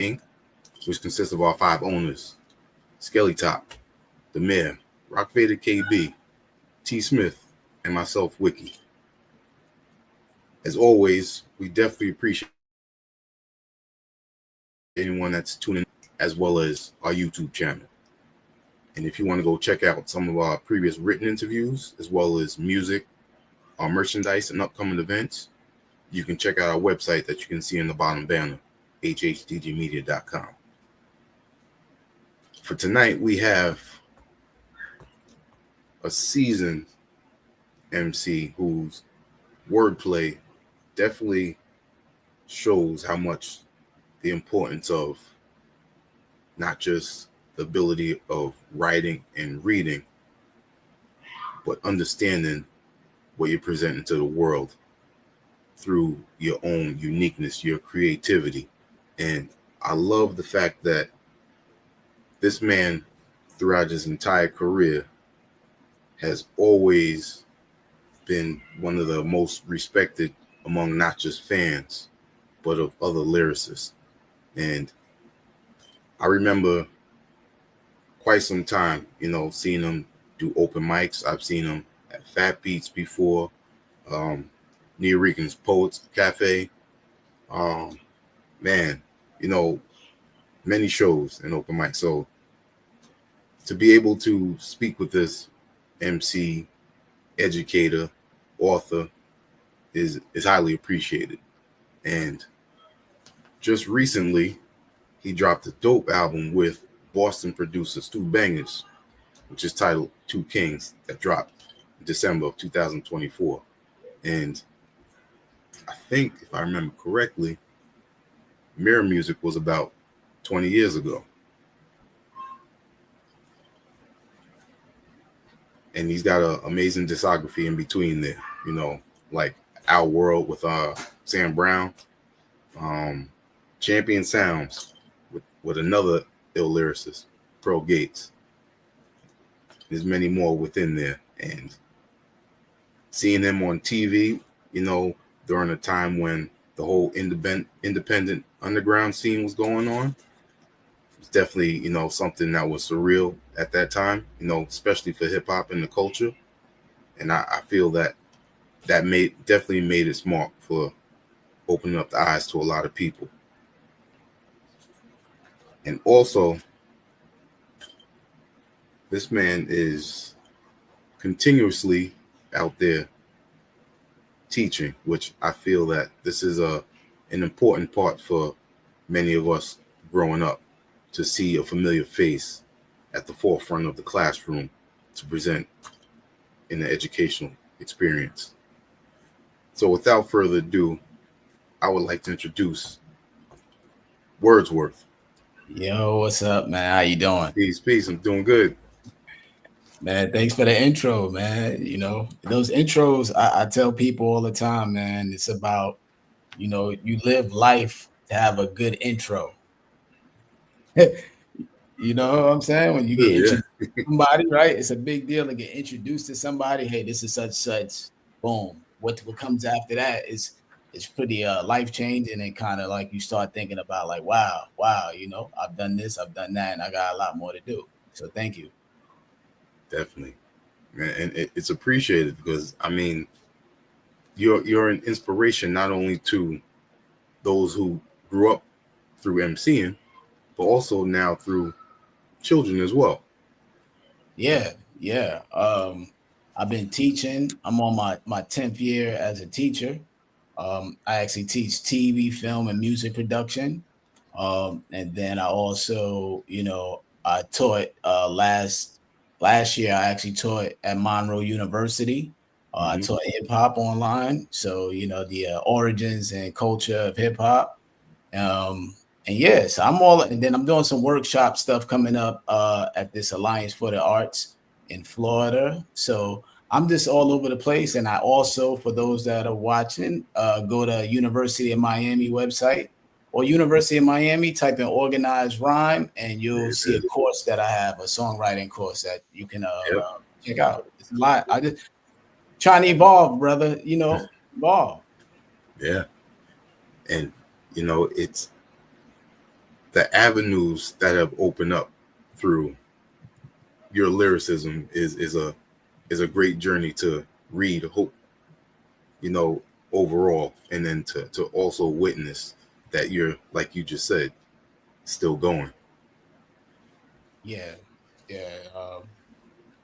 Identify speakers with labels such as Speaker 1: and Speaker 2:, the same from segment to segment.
Speaker 1: Inc., which consists of our 5 owners: Skelly Top, the Mayor, Rock Vader KB, T. Smith, and myself, Wiki. As always, we definitely appreciate anyone that's tuning in, as well as our YouTube channel. And if you want to go check out some of our previous written interviews, as well as music, our merchandise, and upcoming events, you can check out our website that you can see in the bottom banner, hhdgmedia.com. For tonight, we have a seasoned MC whose wordplay definitely shows how much the importance of not just the ability of writing and reading, but understanding what you're presenting to the world through your own uniqueness, your creativity. And I love the fact that this man, throughout his entire career, has always been one of the most respected among not just fans, but of other lyricists. And I remember quite some time, seeing him do open mics. I've seen him at Fat Beats before, New Rican's Poets Cafe. Man, many shows and open mics. So to be able to speak with this MC, educator, author is highly appreciated. And just recently, he dropped a dope album with Boston producer Stu Bangers, which is titled Two Kings, that dropped in December of 2024. And I think, if I remember correctly, Mirror Music was about 20 years ago. And he's got an amazing discography in between there, like Our World with Sam Brown, Champion Sounds with another ill lyricist, Pro Gates. There's many more within there. And seeing him on TV, during a time when the whole independent underground scene was going on, it's definitely, something that was surreal at that time, especially for hip hop and the culture. And I feel that definitely made its mark for opening up the eyes to a lot of people. And also, this man is continuously out there teaching, which I feel that this is an important part for many of us growing up, to see a familiar face at the forefront of the classroom to present in the educational experience. So without further ado, I would like to introduce Wordsworth.
Speaker 2: Yo, what's up, man? How you doing?
Speaker 1: Peace. I'm doing good.
Speaker 2: Man, thanks for the intro, man. Those intros, I tell people all the time, man, it's about, you live life to have a good intro. You know what I'm saying? When you get introduced to somebody, right? It's a big deal to get introduced to somebody. Hey, this is such, boom. What comes after that is pretty life changing, and kind of like you start thinking about like, wow, I've done this, I've done that, and I got a lot more to do. So thank you.
Speaker 1: Definitely, man, and it's appreciated because you're an inspiration not only to those who grew up through MCing, but also now through children as well.
Speaker 2: Yeah. I've been teaching. I'm on my 10th year as a teacher. I actually teach TV, film, and music production. And then I also, I taught last year. I actually taught at Monroe University. I taught hip hop online. So, the origins and culture of hip hop. And yes, and then I'm doing some workshop stuff coming up at this Alliance for the Arts in Florida. So I'm just all over the place. And I also, for those that are watching, go to University of Miami website or University of Miami, type in organized rhyme, and you'll see a course that I have, a songwriting course that you can check out. It's a lot. I just trying to evolve, brother, evolve.
Speaker 1: Yeah. And, the avenues that have opened up through your lyricism is a great journey to read. Hope, you know, overall, and then to also witness that you're, like you just said, still going.
Speaker 2: Yeah, yeah.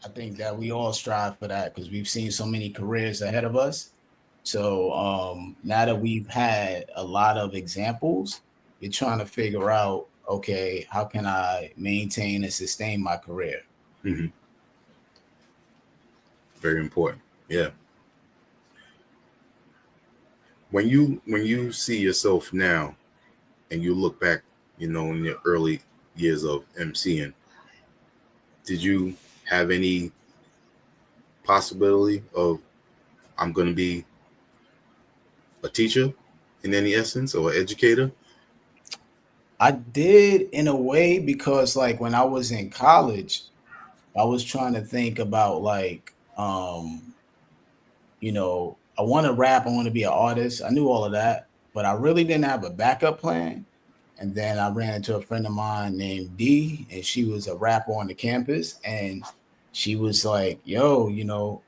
Speaker 2: I think that we all strive for that because we've seen so many careers ahead of us. So now that we've had a lot of examples, you're trying to figure out, okay, how can I maintain and sustain my career?
Speaker 1: Hmm. Very important. Yeah. When you see yourself now and you look back, you know, in your early years of MCing, did you have any possibility of I'm going to be a teacher in any essence or educator?
Speaker 2: I did in a way because like when I was in college, I was trying to think about like I want to rap, I want to be an artist. I knew all of that, but I really didn't have a backup plan. And then I ran into a friend of mine named D, and she was a rapper on the campus. And she was like, yo,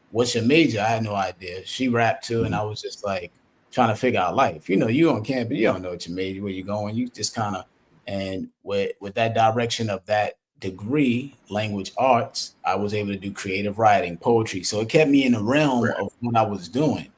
Speaker 2: what's your major? I had no idea. She rapped too, and
Speaker 1: Mhm.
Speaker 2: I was just like trying to figure out life. You on campus, you don't know what your major, where you're going. You just kind of, and with that direction of that degree, language arts, I was able to do creative writing, poetry. So it kept me in the realm
Speaker 1: Right.
Speaker 2: of what I was doing.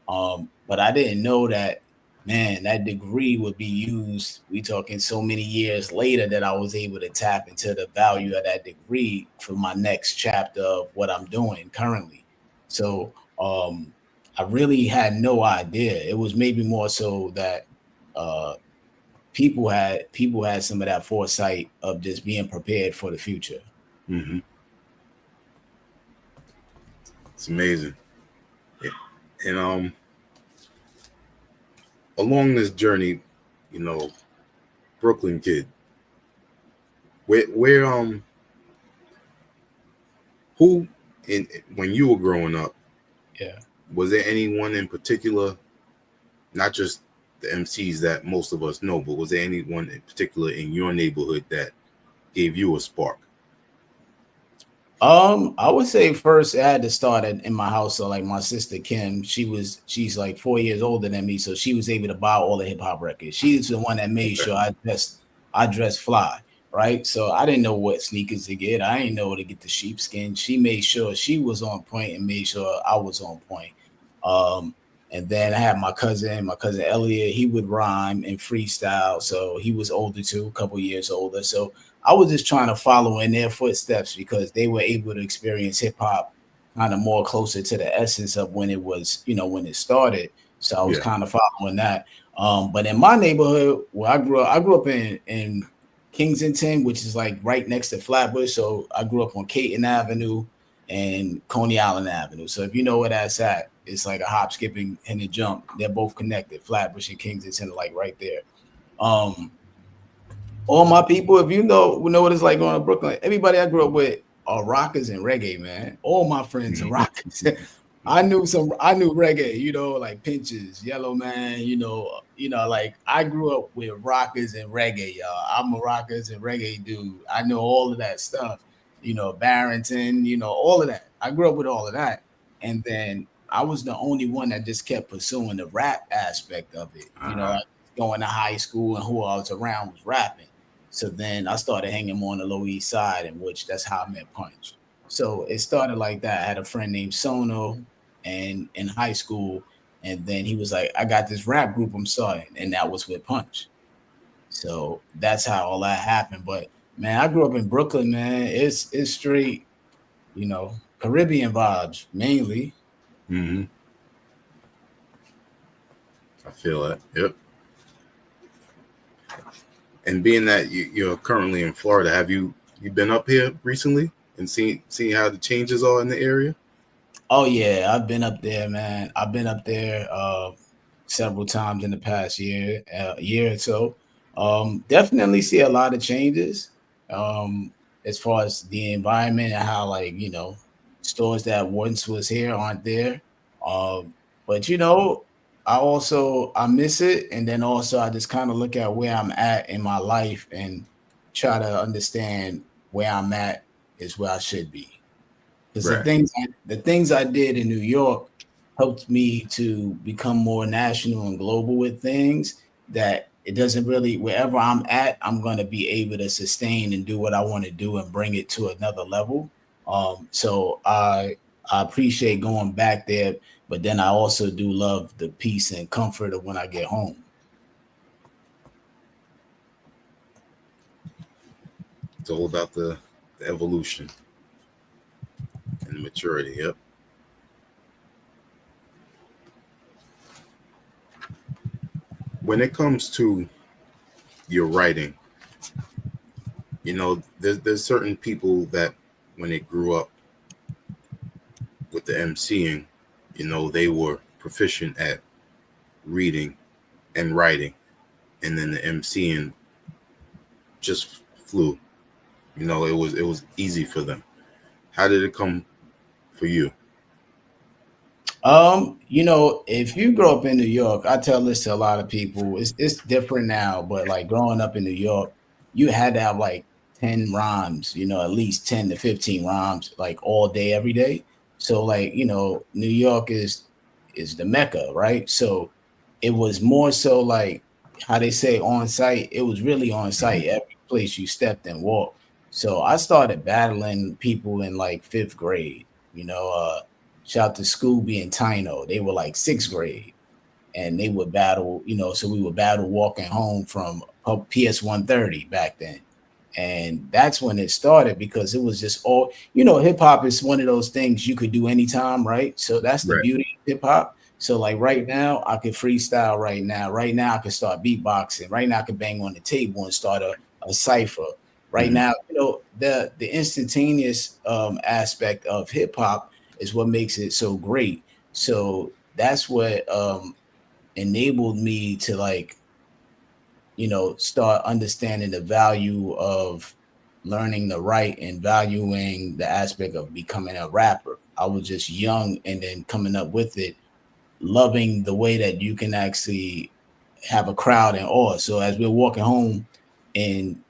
Speaker 2: But I didn't know that, man, that degree would be used. We talking so many years later that I was able to tap into the value of that degree for my next chapter of what I'm doing currently. So I really had no idea. It was maybe more so that uh, people had some of that foresight of just being prepared for the future.
Speaker 1: Hmm. It's amazing. Yeah. And along this journey, you know, Brooklyn kid, where who in when you were growing up,
Speaker 2: Yeah.
Speaker 1: was there anyone in particular, not just the MCs that most of us know, but was there anyone in particular in your neighborhood that gave you a spark?
Speaker 2: I would say first I had to start in my house. So like my sister Kim, she's like 4 years older than me, so she was able to buy all the hip hop records. She's the one that made
Speaker 1: Okay.
Speaker 2: sure I dress fly, right? So I didn't know what sneakers to get. I didn't know to get the sheepskin. She made sure she was on point and made sure I was on point. Um, and then I had my cousin Elliot. He would rhyme and freestyle, so he was older too, a couple years older. So I was just trying to follow in their footsteps because they were able to experience hip hop kind of more closer to the essence of when it was, when it started. So I was
Speaker 1: Yeah.
Speaker 2: kind of following that. But in my neighborhood where I grew up in Kensington, which is like right next to Flatbush. So I grew up on Caton Avenue and Coney Island Avenue. So if you know where that's at, it's like a hop, skipping, and a jump. They're both connected. Flatbush and Kensington, like right there. Um, all my people, if you know what it's like going to Brooklyn, everybody I grew up with are rockers and reggae, man. All my friends are
Speaker 1: Mhm.
Speaker 2: rockers. I knew reggae, like Pinches, Yellow Man, like I grew up with rockers and reggae, y'all. I'm a rockers and reggae dude. I know all of that stuff, Barrington, all of that. I grew up with all of that. And then I was the only one that just kept pursuing the rap aspect of it.
Speaker 1: Uh-huh.
Speaker 2: Going to high school and who I was around was rapping. So then I started hanging more on the Lower East Side, in which that's how I met Punch. So it started like that. I had a friend named Sono, and in high school, and then he was like, "I got this rap group I'm starting," and that was with Punch. So that's how all that happened. But man, I grew up in Brooklyn, man. It's straight, Caribbean vibes mainly.
Speaker 1: Hmm. I feel that. Yep. And being that you're currently in Florida, have you been up here recently and seen how the changes are in the area?
Speaker 2: Oh yeah, I've been up there, man. I've been up there several times in the past year or so. Definitely see a lot of changes as far as the environment and how like stores that once was here aren't there. But I miss it, and then also I just kind of look at where I'm at in my life and try to understand where I'm at is where I should be. Because
Speaker 1: Right.
Speaker 2: the things I did in New York helped me to become more national and global with things that it doesn't really, wherever I'm at, I'm going to be able to sustain and do what I want to do and bring it to another level. So I appreciate going back there, but then I also do love the peace and comfort of when I get home.
Speaker 1: It's all about the evolution and the maturity. Yep. When it comes to your writing, there's certain people that when they grew up with the MCing, they were proficient at reading and writing, and then the MCing just flew. It was easy for them. How did it come for you?
Speaker 2: If you grow up in New York, I tell this to a lot of people. It's different now, but like growing up in New York, you had to have like 10 rhymes, at least 10 to 15 rhymes like all day, every day. So like, New York is the Mecca, right? So it was more so like how they say on site, it was really on site every place you stepped and walked. So I started battling people in like fifth grade, shout out to Scooby and Tino. They were like sixth grade and they would battle, so we would battle walking home from PS 130 back then. And that's when it started because it was just all, hip hop is one of those things you could do anytime, right? So that's the
Speaker 1: Right.
Speaker 2: beauty of hip hop. So like right now, I could freestyle right now. Right now, I could start beatboxing. Right now, I could bang on the table and start a cipher. Right now, the instantaneous aspect of hip hop is what makes it so great. So that's what enabled me to like start understanding the value of learning to write and valuing the aspect of becoming a rapper. I was just young and then coming up with it, loving the way that you can actually have a crowd in awe. So as we're walking home in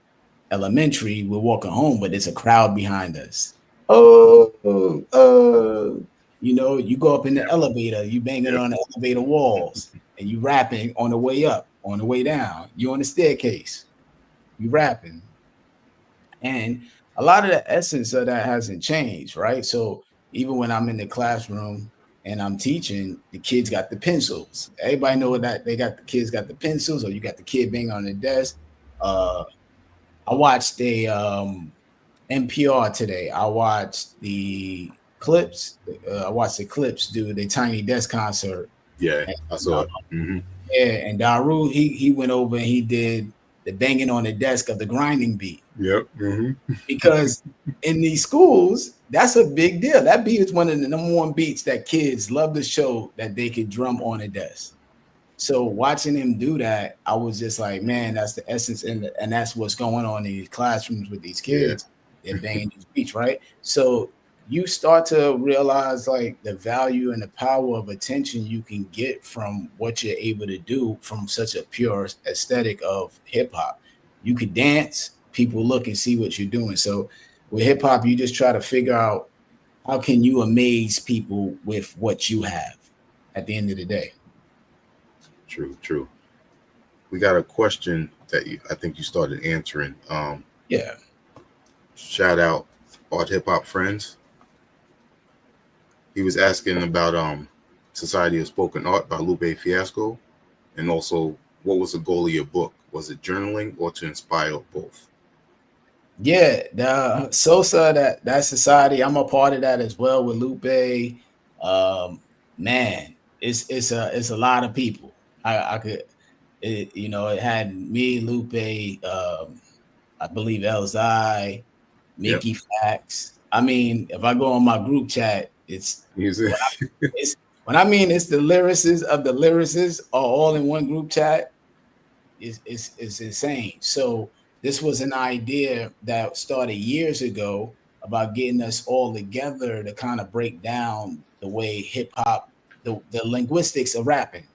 Speaker 2: elementary, we're walking home, but there's a crowd behind us. Oh, you go up in the elevator, you banging
Speaker 1: Yep.
Speaker 2: on the elevator walls, and you rapping on the way up, on the way down. You on the staircase, you rapping, and a lot of the essence of that hasn't changed, right? So even when I'm in the classroom and I'm teaching, the kids got the pencils. Everybody know that they got the kids got the pencils, or you got the kid banging on the desk. Uh, I watched a NPR today. I watched the Clips. I watched the Clips do the Tiny Desk concert.
Speaker 1: Yeah,
Speaker 2: And,
Speaker 1: I saw
Speaker 2: uh,
Speaker 1: it. Mm-hmm.
Speaker 2: yeah, and Daru he went over and he did the banging on the desk of the grinding beat
Speaker 1: Yep. Mm-hmm.
Speaker 2: because in these schools that's a big deal. That beat is one of the number one beats that kids love to show that they could drum on a desk. So watching him do that, I was just like, man, that's the essence, and that's what's going on in these classrooms with these
Speaker 1: Yeah.
Speaker 2: kids. They're banging these beats, right? So you start to realize like the value and the power of attention you can get from what you're able to do from such a pure aesthetic of hip hop. You could dance, people look and see what you're doing. So with hip hop, you just try to figure out how can you amaze people with what you have at the end of the day.
Speaker 1: True. True. We got a question that I think you started answering.
Speaker 2: Yeah.
Speaker 1: Shout out Art Hip Hop Friends. He was asking about Society of Spoken Art by Lupe Fiasco, and also what was the goal of your book? Was it journaling or to inspire both?
Speaker 2: Yeah, the Sosa, that society, I'm a part of that as well with Lupe. Man, it's a lot of people. I could it had me, Lupe, I believe Elzai,
Speaker 1: Yep.
Speaker 2: Mickey Fax. I mean, if I go on my group chat,
Speaker 1: Music.
Speaker 2: it's when I mean it's the lyricists of the lyricists are all in one group chat. Is insane. So this was an idea that started years ago about getting us all together to kind of break down the way hip hop, the linguistics of rapping.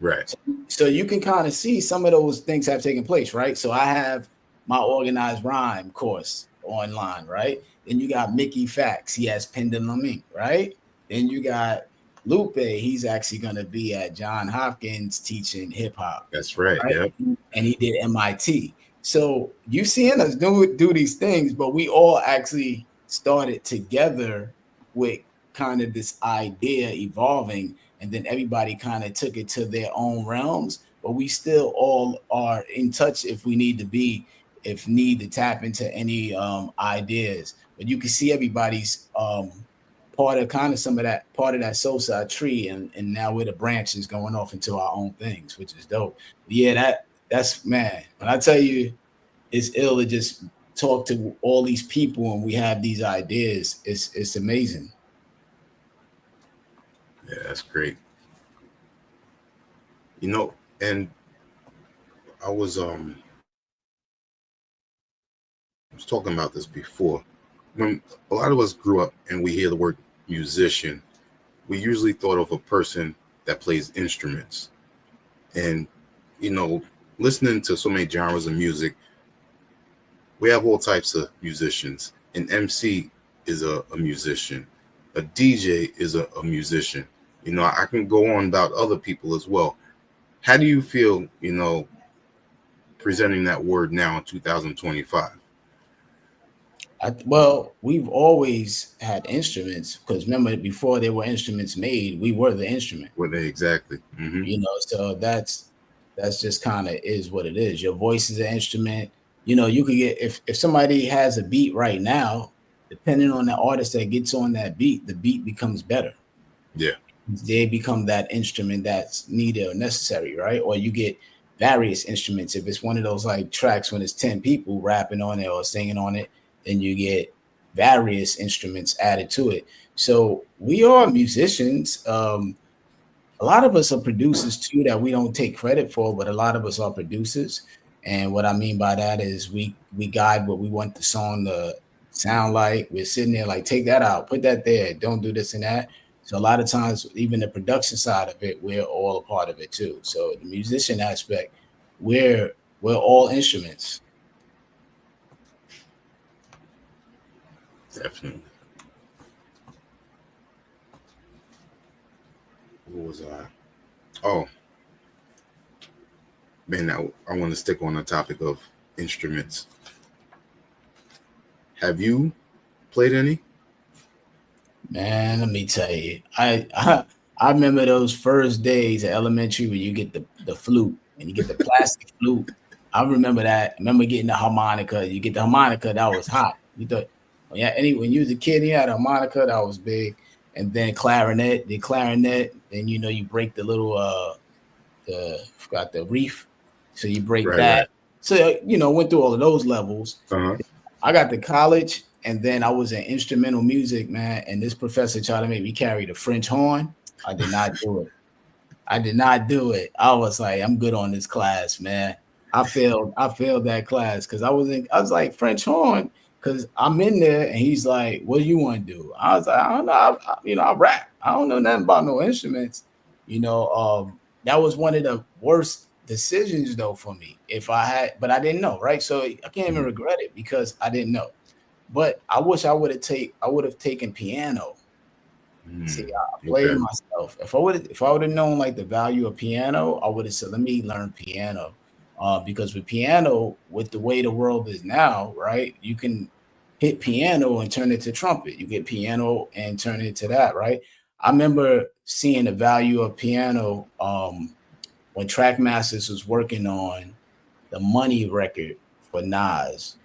Speaker 1: Right.
Speaker 2: So you can kind of see some of those things have taken place, right? So I have my organized rhyme course online, right? Then you got Mickey Fax, he has Pendulum Inc., right? Then you got Lupe, he's actually going to be at John Hopkins teaching hip hop,
Speaker 1: That's right.
Speaker 2: right?
Speaker 1: Yep.
Speaker 2: And he did MIT. So you seeing us do these things, but we all actually started together with kind of this idea evolving, and then everybody kind of took it to their own realms. But we still all are in touch if we need to be, if need to tap into any ideas. But you can see everybody's part of kind of some of that part of that soul side tree, and now we're the branches going off into our own things, which is dope. Yeah, that's man. When I tell you, it's ill to just talk to all these people and we have these ideas. It's amazing.
Speaker 1: Yeah, that's great. And I was talking about this before. When a lot of us grew up and we hear the word musician, we usually thought of a person that plays instruments. And listening to so many genres of music, we have all types of musicians. An MC is a musician. A DJ is a musician. I can go on about other people as well. How do you feel, presenting that word now in 2025?
Speaker 2: Well, we've always had instruments because remember, before there were instruments made, we were the instrument.
Speaker 1: Were they exactly? Mm-hmm.
Speaker 2: So that's just kind of is what it is. Your voice is an instrument. You could get if somebody has a beat right now, depending on the artist that gets on that beat, the beat becomes better.
Speaker 1: Yeah.
Speaker 2: They become that instrument that's needed or necessary, right? Or you get various instruments. If it's one of those like tracks when it's 10 people rapping on it or singing on it, then you get various instruments added to it. So we are musicians. A lot of us are producers too that we don't take credit for, but a lot of us are producers. And what I mean by that is we guide what we want the song to sound like. We're sitting there like, take that out, put that there, don't do this and that. So a lot of times, even the production side of it, we're all a part of it too. So the musician aspect, we're all instruments.
Speaker 1: Definitely. What was I? Oh, man, I want to stick on the topic of instruments. Have you played any?
Speaker 2: Man, let me tell you, I remember those first days at elementary when you get the flute and you get the plastic flute. I remember that. I remember getting the harmonica. You get the harmonica, that was hot. You thought, when you was a kid, you had a harmonica, that was big. And then clarinet, then you break the little forgot the reef, so you break that. Right. So went through all of those levels.
Speaker 1: Uh-huh.
Speaker 2: I got to college, and then I was in instrumental music, man. And this professor tried to make me carry the French horn. I did not do it. I was like, I'm good on this class, man. I failed that class because I was like, French horn, because I'm in there, and he's like, what do you want to do? I was like, I don't know. I rap. I don't know nothing about no instruments. That was one of the worst decisions though for me. But I didn't know, right? So I can't even regret it because I didn't know. But I wish I would have taken piano. See, I played myself. If I would have known like the value of piano, I would have said, let me learn piano. Because with piano, with the way the world is now, right, you can hit piano and turn it to trumpet. You get piano and turn it to that, right? I remember seeing the value of piano when Trackmasters was working on the Money record for Nas,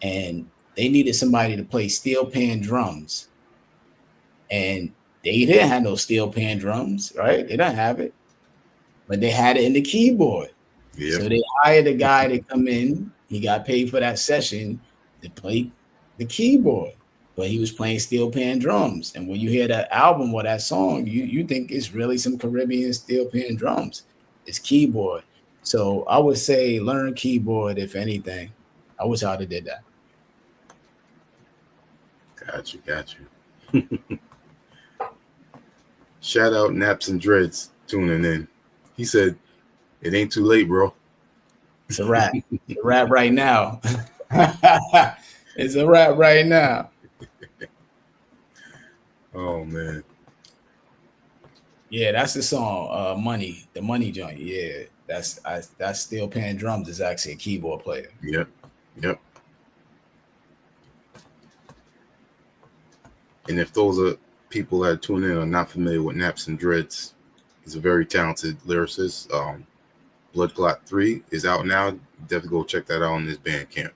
Speaker 2: and they needed somebody to play steel pan drums, and they didn't have no steel pan drums, right? They don't have it, but they had it in the keyboard. Yep. So they hired a guy to come in. He got paid for that session to play the keyboard, but he was playing steel pan drums. And when you hear that album or that song, you think it's really some Caribbean steel pan drums. It's keyboard. So I would say learn keyboard, if anything. I wish I'd have did that.
Speaker 1: Got you. Shout out Naps and Dreads tuning in. He said, "It ain't too late, bro."
Speaker 2: It's a wrap. It's a wrap right now. It's a wrap right now.
Speaker 1: Oh man.
Speaker 2: Yeah, that's the song. Money, the Money joint. Yeah, that's Still Playing Drums is actually a keyboard player.
Speaker 1: Yep. Yep. And if those are people that tune in are not familiar with Naps and Dreads, he's a very talented lyricist. Blood Clot 3 is out now. Definitely go check that out on this Bandcamp.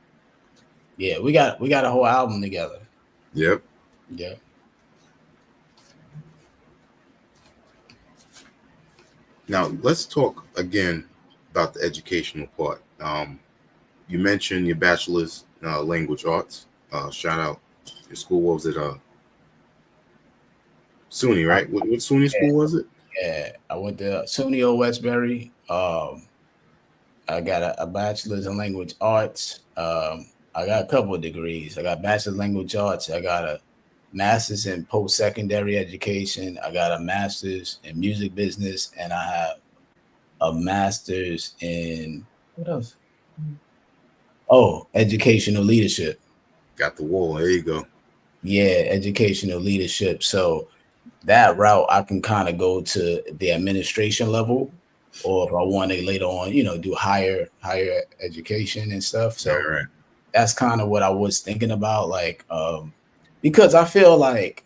Speaker 2: Yeah, we got a whole album together.
Speaker 1: Yep.
Speaker 2: Yeah.
Speaker 1: Now let's talk again about the educational part. You mentioned your bachelor's language arts. Shout out your school. What was it? SUNY, right? What SUNY school was it?
Speaker 2: Yeah, I went to SUNY Old Westbury. I got a bachelor's in language arts. I got a couple of degrees. I got bachelor's language arts. I got a master's in post-secondary education. I got a master's in music business, and I have a master's in what else? Oh, educational leadership.
Speaker 1: Got the wall. There you go.
Speaker 2: Yeah, educational leadership. So that route, I can kind of go to the administration level, or if I want to later on, do higher education and stuff. So
Speaker 1: Right.
Speaker 2: that's kind of what I was thinking about, like, because I feel like,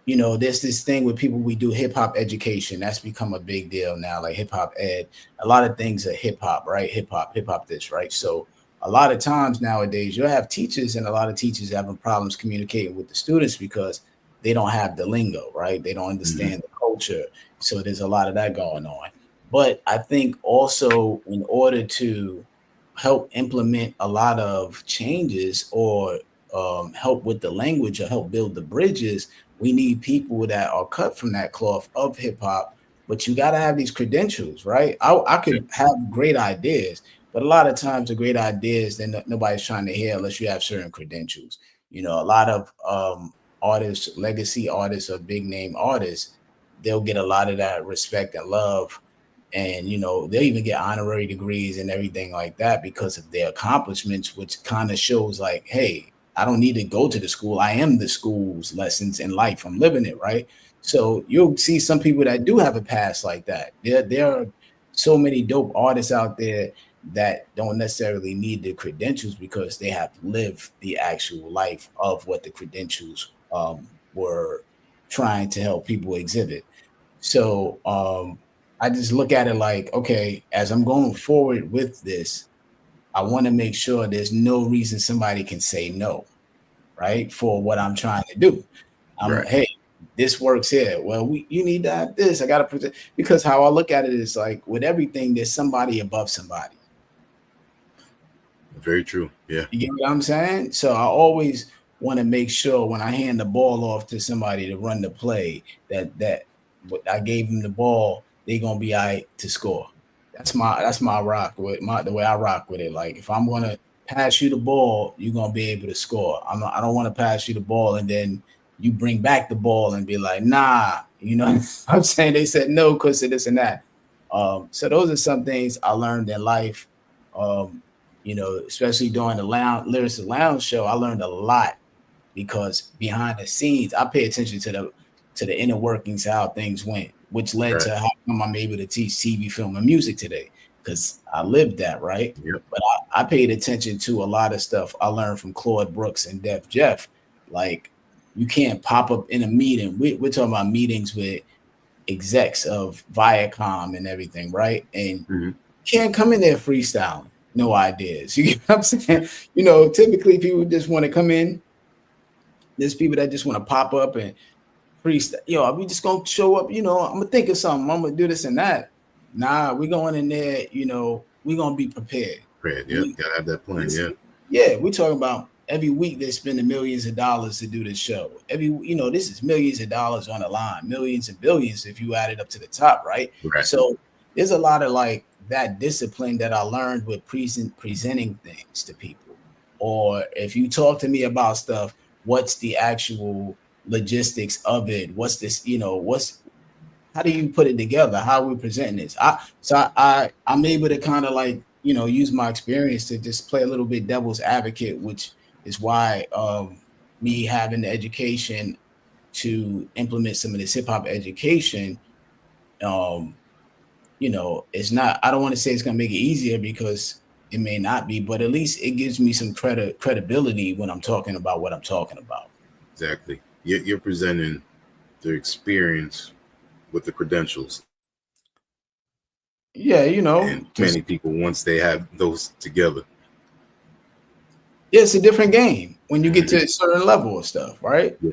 Speaker 2: there's this thing with people, we do hip hop education. That's become a big deal now, like hip hop ed. A lot of things are hip hop, right? Hip hop this, right? So a lot of times nowadays, you'll have teachers, and a lot of teachers having problems communicating with the students because they don't have the lingo, right? They don't understand the culture. So there's a lot of that going on. But I think also, in order to help implement a lot of changes, or help with the language, or help build the bridges, we need people that are cut from that cloth of hip hop. But you got to have these credentials, right? I could have great ideas, but a lot of times the great ideas, then nobody's trying to hear unless you have certain credentials. A lot of artists, legacy artists, or big name artists, they'll get a lot of that respect and love. And they'll even get honorary degrees and everything like that because of their accomplishments, which kind of shows like, hey, I don't need to go to the school. I am the school's lessons in life. I'm living it, right? So you'll see some people that do have a past like that. There are so many dope artists out there that don't necessarily need the credentials because they have lived the actual life of what the credentials were trying to help people exhibit. So I just look at it like, okay, as I'm going forward with this, I want to make sure there's no reason somebody can say no, right? For what I'm trying to do.
Speaker 1: Right.
Speaker 2: Hey, this works here. Well, you need to have this. I got to present, because how I look at it is like with everything, there's somebody above somebody.
Speaker 1: Very true. Yeah.
Speaker 2: You get what I'm saying? So I always want to make sure when I hand the ball off to somebody to run the play, that I gave them the ball, they're gonna be all right to score. That's my rock with the way I rock with it. Like if I'm gonna pass you the ball, you're gonna be able to score. I don't want to pass you the ball and then you bring back the ball and be like, nah, I'm saying they said no because of this and that. So those are some things I learned in life. Especially during the Lyrics Lounge show, I learned a lot because behind the scenes, I pay attention to the inner workings, how things went, which led to how come I'm able to teach TV, film, and music today, because I lived that, right?
Speaker 1: Yep.
Speaker 2: But I paid attention to a lot of stuff I learned from Claude Brooks and Def Jeff. Like, you can't pop up in a meeting. We're talking about meetings with execs of Viacom and everything, right? And can't come in there freestyling, no ideas. You get what I'm saying? Typically people just want to come in. There's people that just want to pop up and freestyle. We just gonna show up. I'm gonna think of something. I'm gonna do this and that. Nah, we going in there. We gonna be prepared.
Speaker 1: Right. Yeah, gotta have that plan. Yeah.
Speaker 2: Yeah, we talking about every week they're spending millions of dollars to do this show. This is millions of dollars on the line, millions and billions if you add it up to the top, right?
Speaker 1: Right.
Speaker 2: So there's a lot of like that discipline that I learned with presenting things to people. Or if you talk to me about stuff, what's the actual logistics of it? What's this, how do you put it together? How are we presenting this? I'm able to kind of like, you know, use my experience to just play a little bit devil's advocate, which is why me having the education to implement some of this hip hop education, um, you know, it's not, I don't want to say it's going to make it easier because it may not be, but at least it gives me some credibility when I'm talking about what I'm talking about.
Speaker 1: Exactly. You're presenting the experience with the credentials.
Speaker 2: Yeah, you know,
Speaker 1: And many people, once they have those together,
Speaker 2: yeah, it's a different game when you get to a certain level of stuff, right?
Speaker 1: Yeah.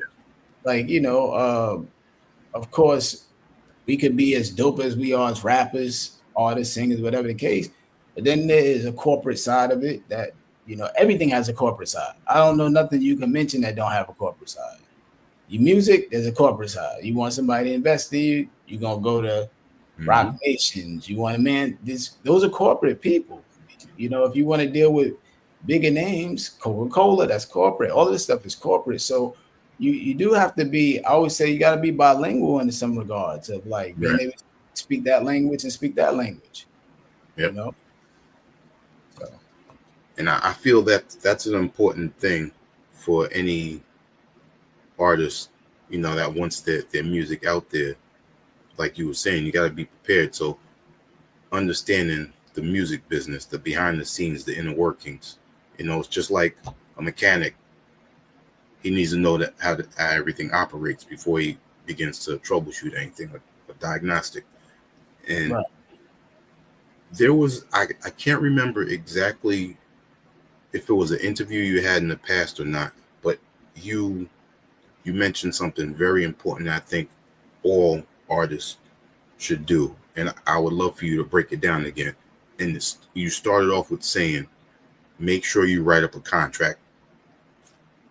Speaker 2: Like, you know, of course, we could be as dope as we are as rappers, artists, singers, whatever the case. But then there is a corporate side of it that, you know, everything has a corporate side. I don't know nothing you can mention that don't have a corporate side. Your music, there's a corporate side. You want somebody to invest in you, you're gonna go to Rock Nations. You want a man, those are corporate people. You know, if you want to deal with bigger names, Coca-Cola, that's corporate. All of this stuff is corporate. So you do have to be, I always say you got to be bilingual in some regards of like being able to speak that language and speak that language.
Speaker 1: Yep.
Speaker 2: You know? So.
Speaker 1: And I feel that that's an important thing for any artist, you know, that wants their music out there. Like you were saying, you got to be prepared. So understanding the music business, the behind the scenes, the inner workings, you know, it's just like a mechanic. He needs to know that how everything operates before he begins to troubleshoot anything, like a diagnostic. And there was, I can't remember exactly if it was an interview you had in the past or not, but you mentioned something very important I think all artists should do. And I would love for you to break it down again. And you started off with saying, make sure you write up a contract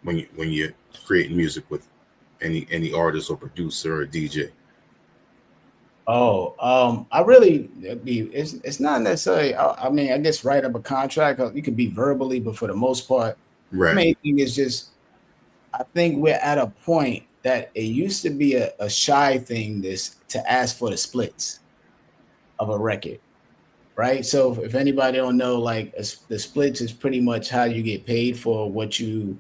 Speaker 1: when you're creating music with any artist or producer or DJ.
Speaker 2: I really, it's not necessarily, I mean, I guess write up a contract, you could be verbally, but for the most part,
Speaker 1: Right.
Speaker 2: the main thing is just, I think we're at a point that it used to be a shy thing to ask for the splits of a record, right? So if anybody don't know, like the splits is pretty much how you get paid for what you,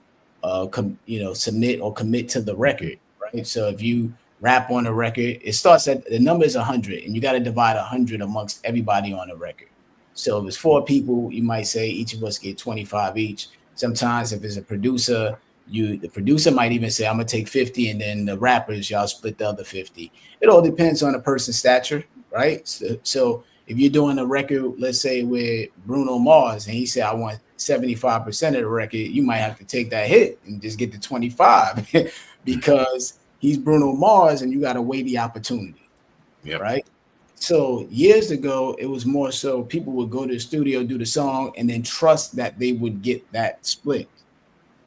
Speaker 2: submit or commit to the record, right? So if you rap on a record, it starts at the number is 100, and you got to divide 100 amongst everybody on the record. So if it's 4 people, you might say each of us get 25 each. Sometimes if it's a producer, the producer might even say, I'm gonna take 50, and then the rappers, y'all split the other 50. It all depends on the person's stature, right? So if you're doing a record, let's say with Bruno Mars, and he said, I want 75% of the record, you might have to take that hit and just get the 25 because he's Bruno Mars and you got to weigh the opportunity, right? So years ago, it was more so people would go to the studio, do the song, and then trust that they would get that split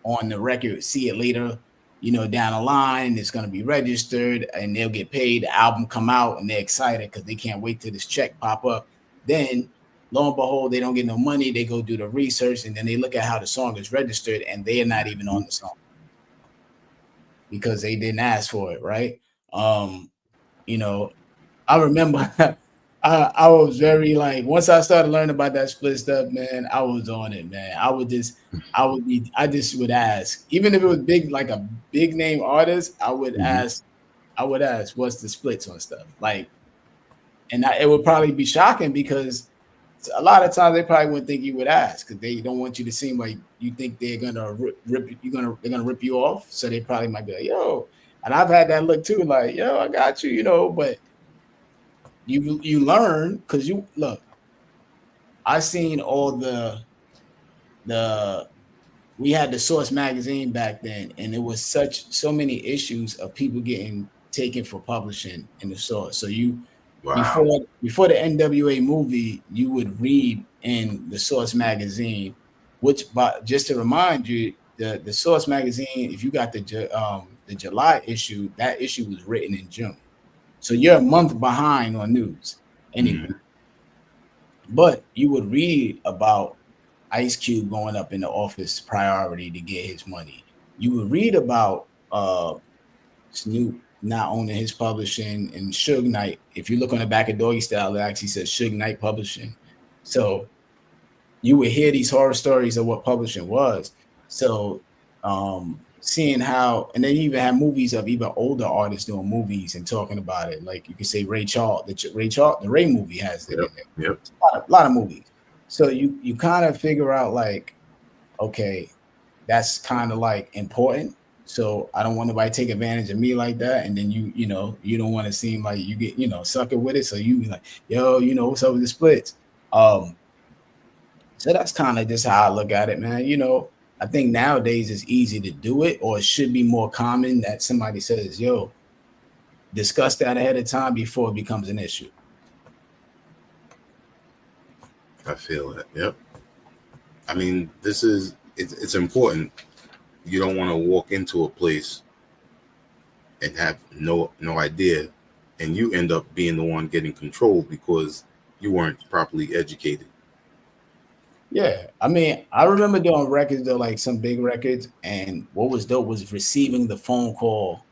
Speaker 2: on the record, see it later, you know, down the line, it's going to be registered and they'll get paid. The album come out and they're excited because they can't wait till this check pop up. Then lo and behold, they don't get no money. They go do the research and then they look at how the song is registered and they are not even on the song because they didn't ask for it, right? You know, I remember I was very like, once I started learning about that split stuff, man, I was on it, man. I just would ask, even if it was big, like a big name artist, I would ask, what's the splits on stuff? Like, and it would probably be shocking because a lot of times they probably wouldn't think you would ask because they don't want you to seem like you think they're gonna they're gonna rip you off. So they probably might be like, yo, and I've had that look too, like, yo, I got you, you know, but you learn because you look. I seen all we had the Source magazine back then, and it was so many issues of people getting taken for publishing in the Source. So before the NWA movie, you would read in the Source magazine, but just to remind you, the Source magazine, if you got the July issue, that issue was written in June. So you're a month behind on news anyway. But you would read about Ice Cube going up in the office priority to get his money. You would read about Snoop not owning his publishing, and Suge Knight. If you look on the back of Doggy Style, it actually says Suge Knight Publishing. So you would hear these horror stories of what publishing was. So seeing how, and they even have movies of even older artists doing movies and talking about it. Like you could say Ray Charles, the Ray movie has it in there.
Speaker 1: Yep.
Speaker 2: A lot of movies. So you kind of figure out like, okay, that's kind of like important. So I don't want nobody to take advantage of me like that. And then you don't want to seem like you get, sucker with it. So you be like, yo, what's up with the splits? So that's kind of just how I look at it, man. I think nowadays it's easy to do it, or it should be more common that somebody says, yo, discuss that ahead of time before it becomes an issue.
Speaker 1: I feel that. Yep. I mean, it's important. You don't want to walk into a place and have no idea, and you end up being the one getting controlled because you weren't properly educated.
Speaker 2: Yeah, I mean, I remember doing records though, like some big records, and what was dope was receiving the phone call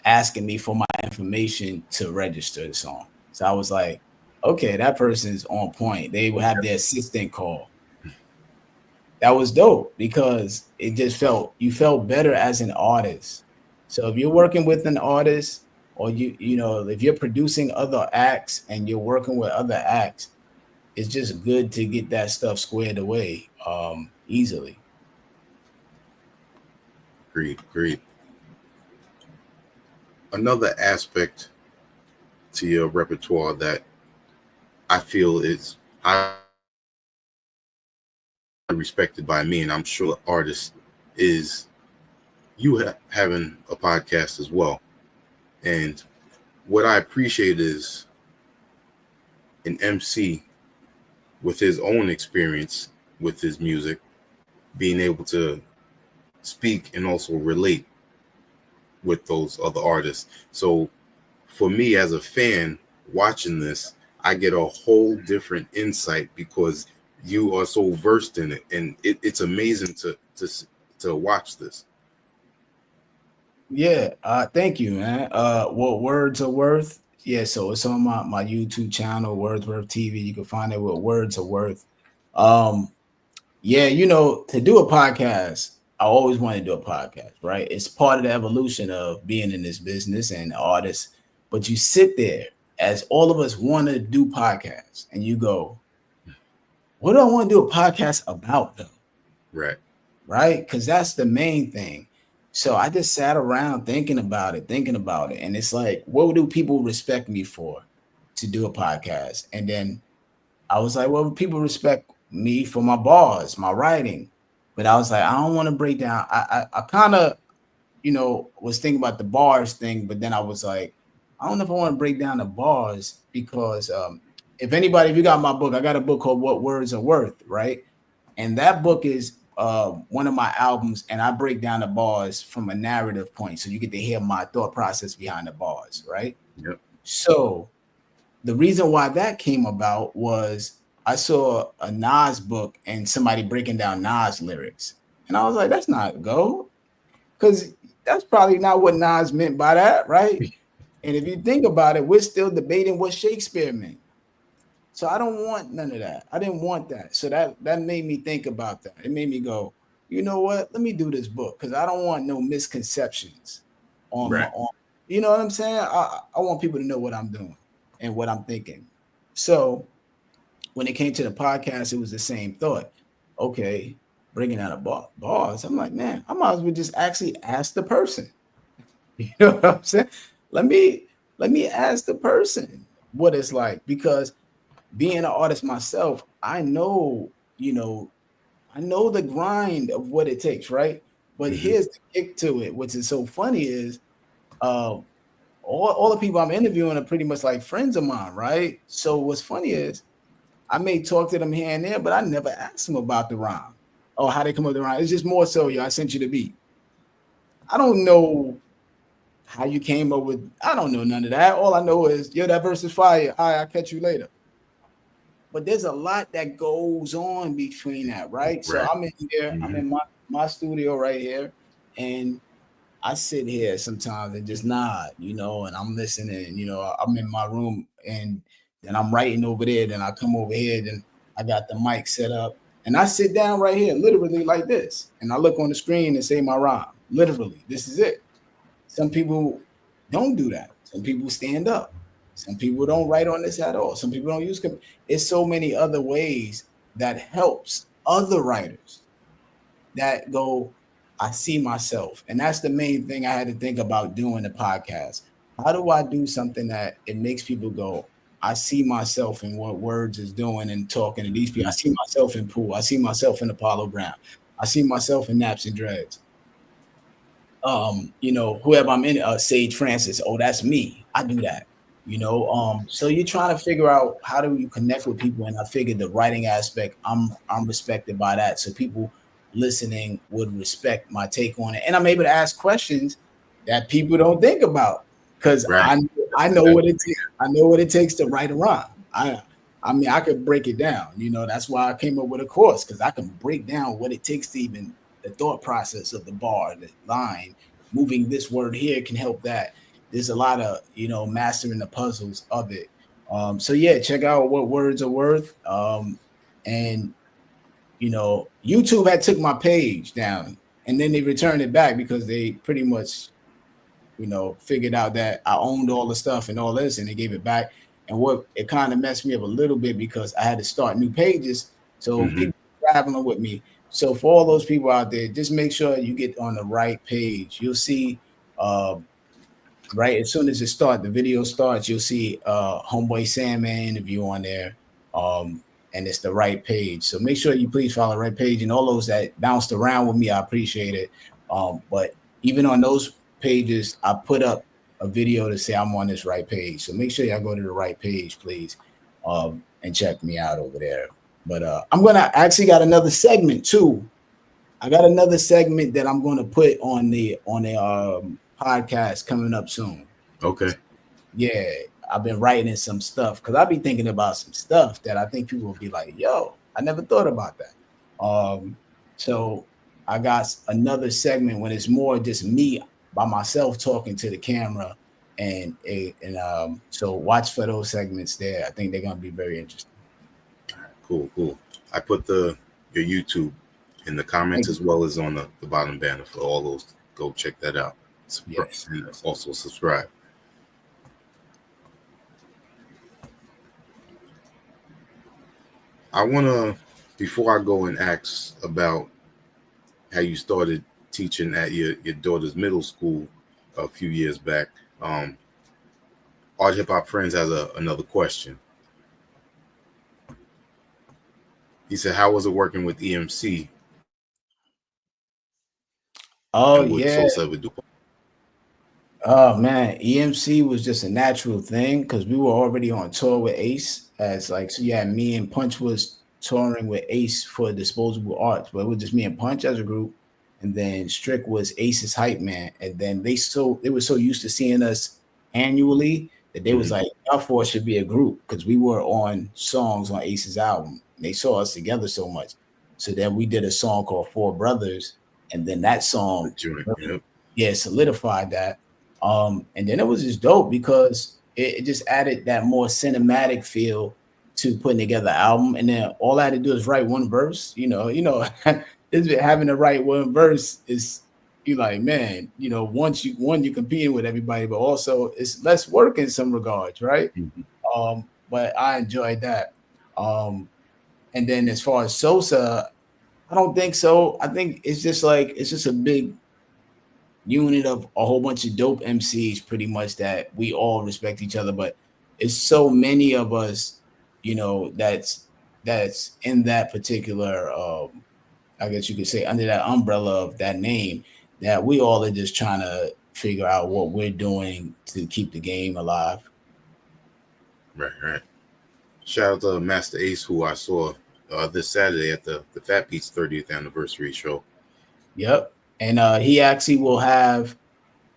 Speaker 2: asking me for my information to register the song. So I was like, okay, that person's on point. They would have their assistant call. That was dope because it just you felt better as an artist. So if you're working with an artist, or if you're producing other acts and you're working with other acts, it's just good to get that stuff squared away easily.
Speaker 1: Agreed. Another aspect to your repertoire that I feel is highly respected by me, and I'm sure artists, is you having a podcast as well. And what I appreciate is an MC with his own experience with his music, being able to speak and also relate with those other artists. So for me as a fan watching this, I get a whole different insight because you are so versed in it, and it's amazing to watch this.
Speaker 2: Yeah, thank you, man. What Words Are Worth? Yeah, so it's on my YouTube channel, Wordsworth-TV. You can find it with Words Are Worth. Yeah, to do a podcast, I always want to do a podcast, right? It's part of the evolution of being in this business and artists. But you sit there, as all of us want to do podcasts, and you go, what do I want to do a podcast about, though? Right? Because that's the main thing. So I just sat around thinking about it. And it's like, what do people respect me for to do a podcast? And then I was like, well, people respect me for my bars, my writing. But I was like, I don't want to break down. I kind of, was thinking about the bars thing. But then I was like, I don't know if I want to break down the bars because if you got my book, I got a book called What Words Are Worth, right? And that book is one of my albums, and I break down the bars from a narrative point. So you get to hear my thought process behind the bars, right?
Speaker 1: Yep.
Speaker 2: So the reason why that came about was I saw a Nas book and somebody breaking down Nas lyrics. And I was like, that's not go. Because that's probably not what Nas meant by that, right? And if you think about it, we're still debating what Shakespeare meant. So I don't want none of that. I didn't want that. So that made me think about that. It made me go, you know what? Let me do this book because I don't want no misconceptions on
Speaker 1: Right.
Speaker 2: you know what I'm saying? I want people to know what I'm doing and what I'm thinking. So when it came to the podcast, it was the same thought. Okay, bringing out a bars. I'm like, man, I might as well just actually ask the person. You know what I'm saying? Let me ask the person what it's like, because being an artist myself, I know the grind of what it takes, right? But here's the kick to it, which is so funny is all the people I'm interviewing are pretty much like friends of mine, right? So what's funny is I may talk to them here and there, but I never ask them about the rhyme or how they come up with the rhyme. It's just more so, yo, I sent you the beat. I don't know how you came up with, I don't know none of that. All I know is, yo, that verse is fire. All right, I'll catch you later. But there's a lot that goes on between that, right? So I'm in here, I'm in my studio right here, and I sit here sometimes and just nod, and I'm listening. I'm in my room and then I'm writing over there. Then I come over here. Then I got the mic set up and I sit down right here, literally like this. And I look on the screen and say my rhyme. Literally, this is it. Some people don't do that. Some people stand up. Some people don't write on this at all. Some people don't use. It's so many other ways that helps other writers that go, I see myself. And that's the main thing I had to think about doing the podcast. How do I do something that it makes people go, I see myself in what Words is doing and talking to these people. I see myself in Pooh. I see myself in Apollo Brown. I see myself in Naps and Dreads. Whoever I'm in, Sage Francis. Oh, that's me. I do that. So you're trying to figure out how do you connect with people. And I figured the writing aspect, I'm respected by that. So people listening would respect my take on it. And I'm able to ask questions that people don't think about because
Speaker 1: Right.
Speaker 2: I know what it takes. I know what it takes to write a rhyme. I mean, I could break it down. That's why I came up with a course because I can break down what it takes to even the thought process of the bar, the line, moving this word here can help that. There's a lot of, mastering the puzzles of it. So yeah, check out what Words are worth. And YouTube had took my page down and then they returned it back because they pretty much, figured out that I owned all the stuff and all this and they gave it back. And what it kind of messed me up a little bit because I had to start new pages. So people traveling with me. So for all those people out there, just make sure you get on the right page. You'll see, right as soon as the video starts, you'll see Homeboy Sandman interview on there. And it's the right page. So make sure you please follow the right page. And all those that bounced around with me, I appreciate it. But even on those pages, I put up a video to say I'm on this right page. So make sure y'all go to the right page, please, and check me out over there. But I'm gonna actually got another segment too. I got another segment that I'm gonna put on the podcast coming up soon.
Speaker 1: Okay.
Speaker 2: Yeah, I've been writing some stuff because I'll be thinking about some stuff that I think people will be like, yo, I never thought about that. So I got another segment when it's more just me by myself talking to the camera and so watch for those segments there. I think they're gonna be very interesting.
Speaker 1: Cool. I put your YouTube in the comments as well as on the bottom banner for all those. Go check that out.
Speaker 2: Yes.
Speaker 1: And also subscribe. I want to, before I go and ask about how you started teaching at your daughter's middle school a few years back, Art Hip Hop Friends has another question. He said, how was it working with EMC?
Speaker 2: Oh, yeah. Oh, man. EMC was just a natural thing because we were already on tour with Ace. So yeah, me and Punch was touring with Ace for Disposable Arts, but it was just me and Punch as a group. And then Strick was Ace's hype man. And then they were so used to seeing us annually that they was like, our four should be a group because we were on songs on Ace's album. They saw us together so much. So then we did a song called Four Brothers. And then that song solidified that. And then it was just dope because it just added that more cinematic feel to putting together an album. And then all I had to do is write one verse. Having to write one verse is you like, man, once you're competing with everybody, but also it's less work in some regards, right? But I enjoyed that. And then as far as Sosa, I don't think so. I think it's just a big unit of a whole bunch of dope MCs pretty much that we all respect each other, but it's so many of us, that's in that particular I guess you could say under that umbrella of that name that we all are just trying to figure out what we're doing to keep the game alive.
Speaker 1: Right. Shout out to Master Ace, who I saw this Saturday at the Fat Beats 30th anniversary show.
Speaker 2: Yep. And he actually will have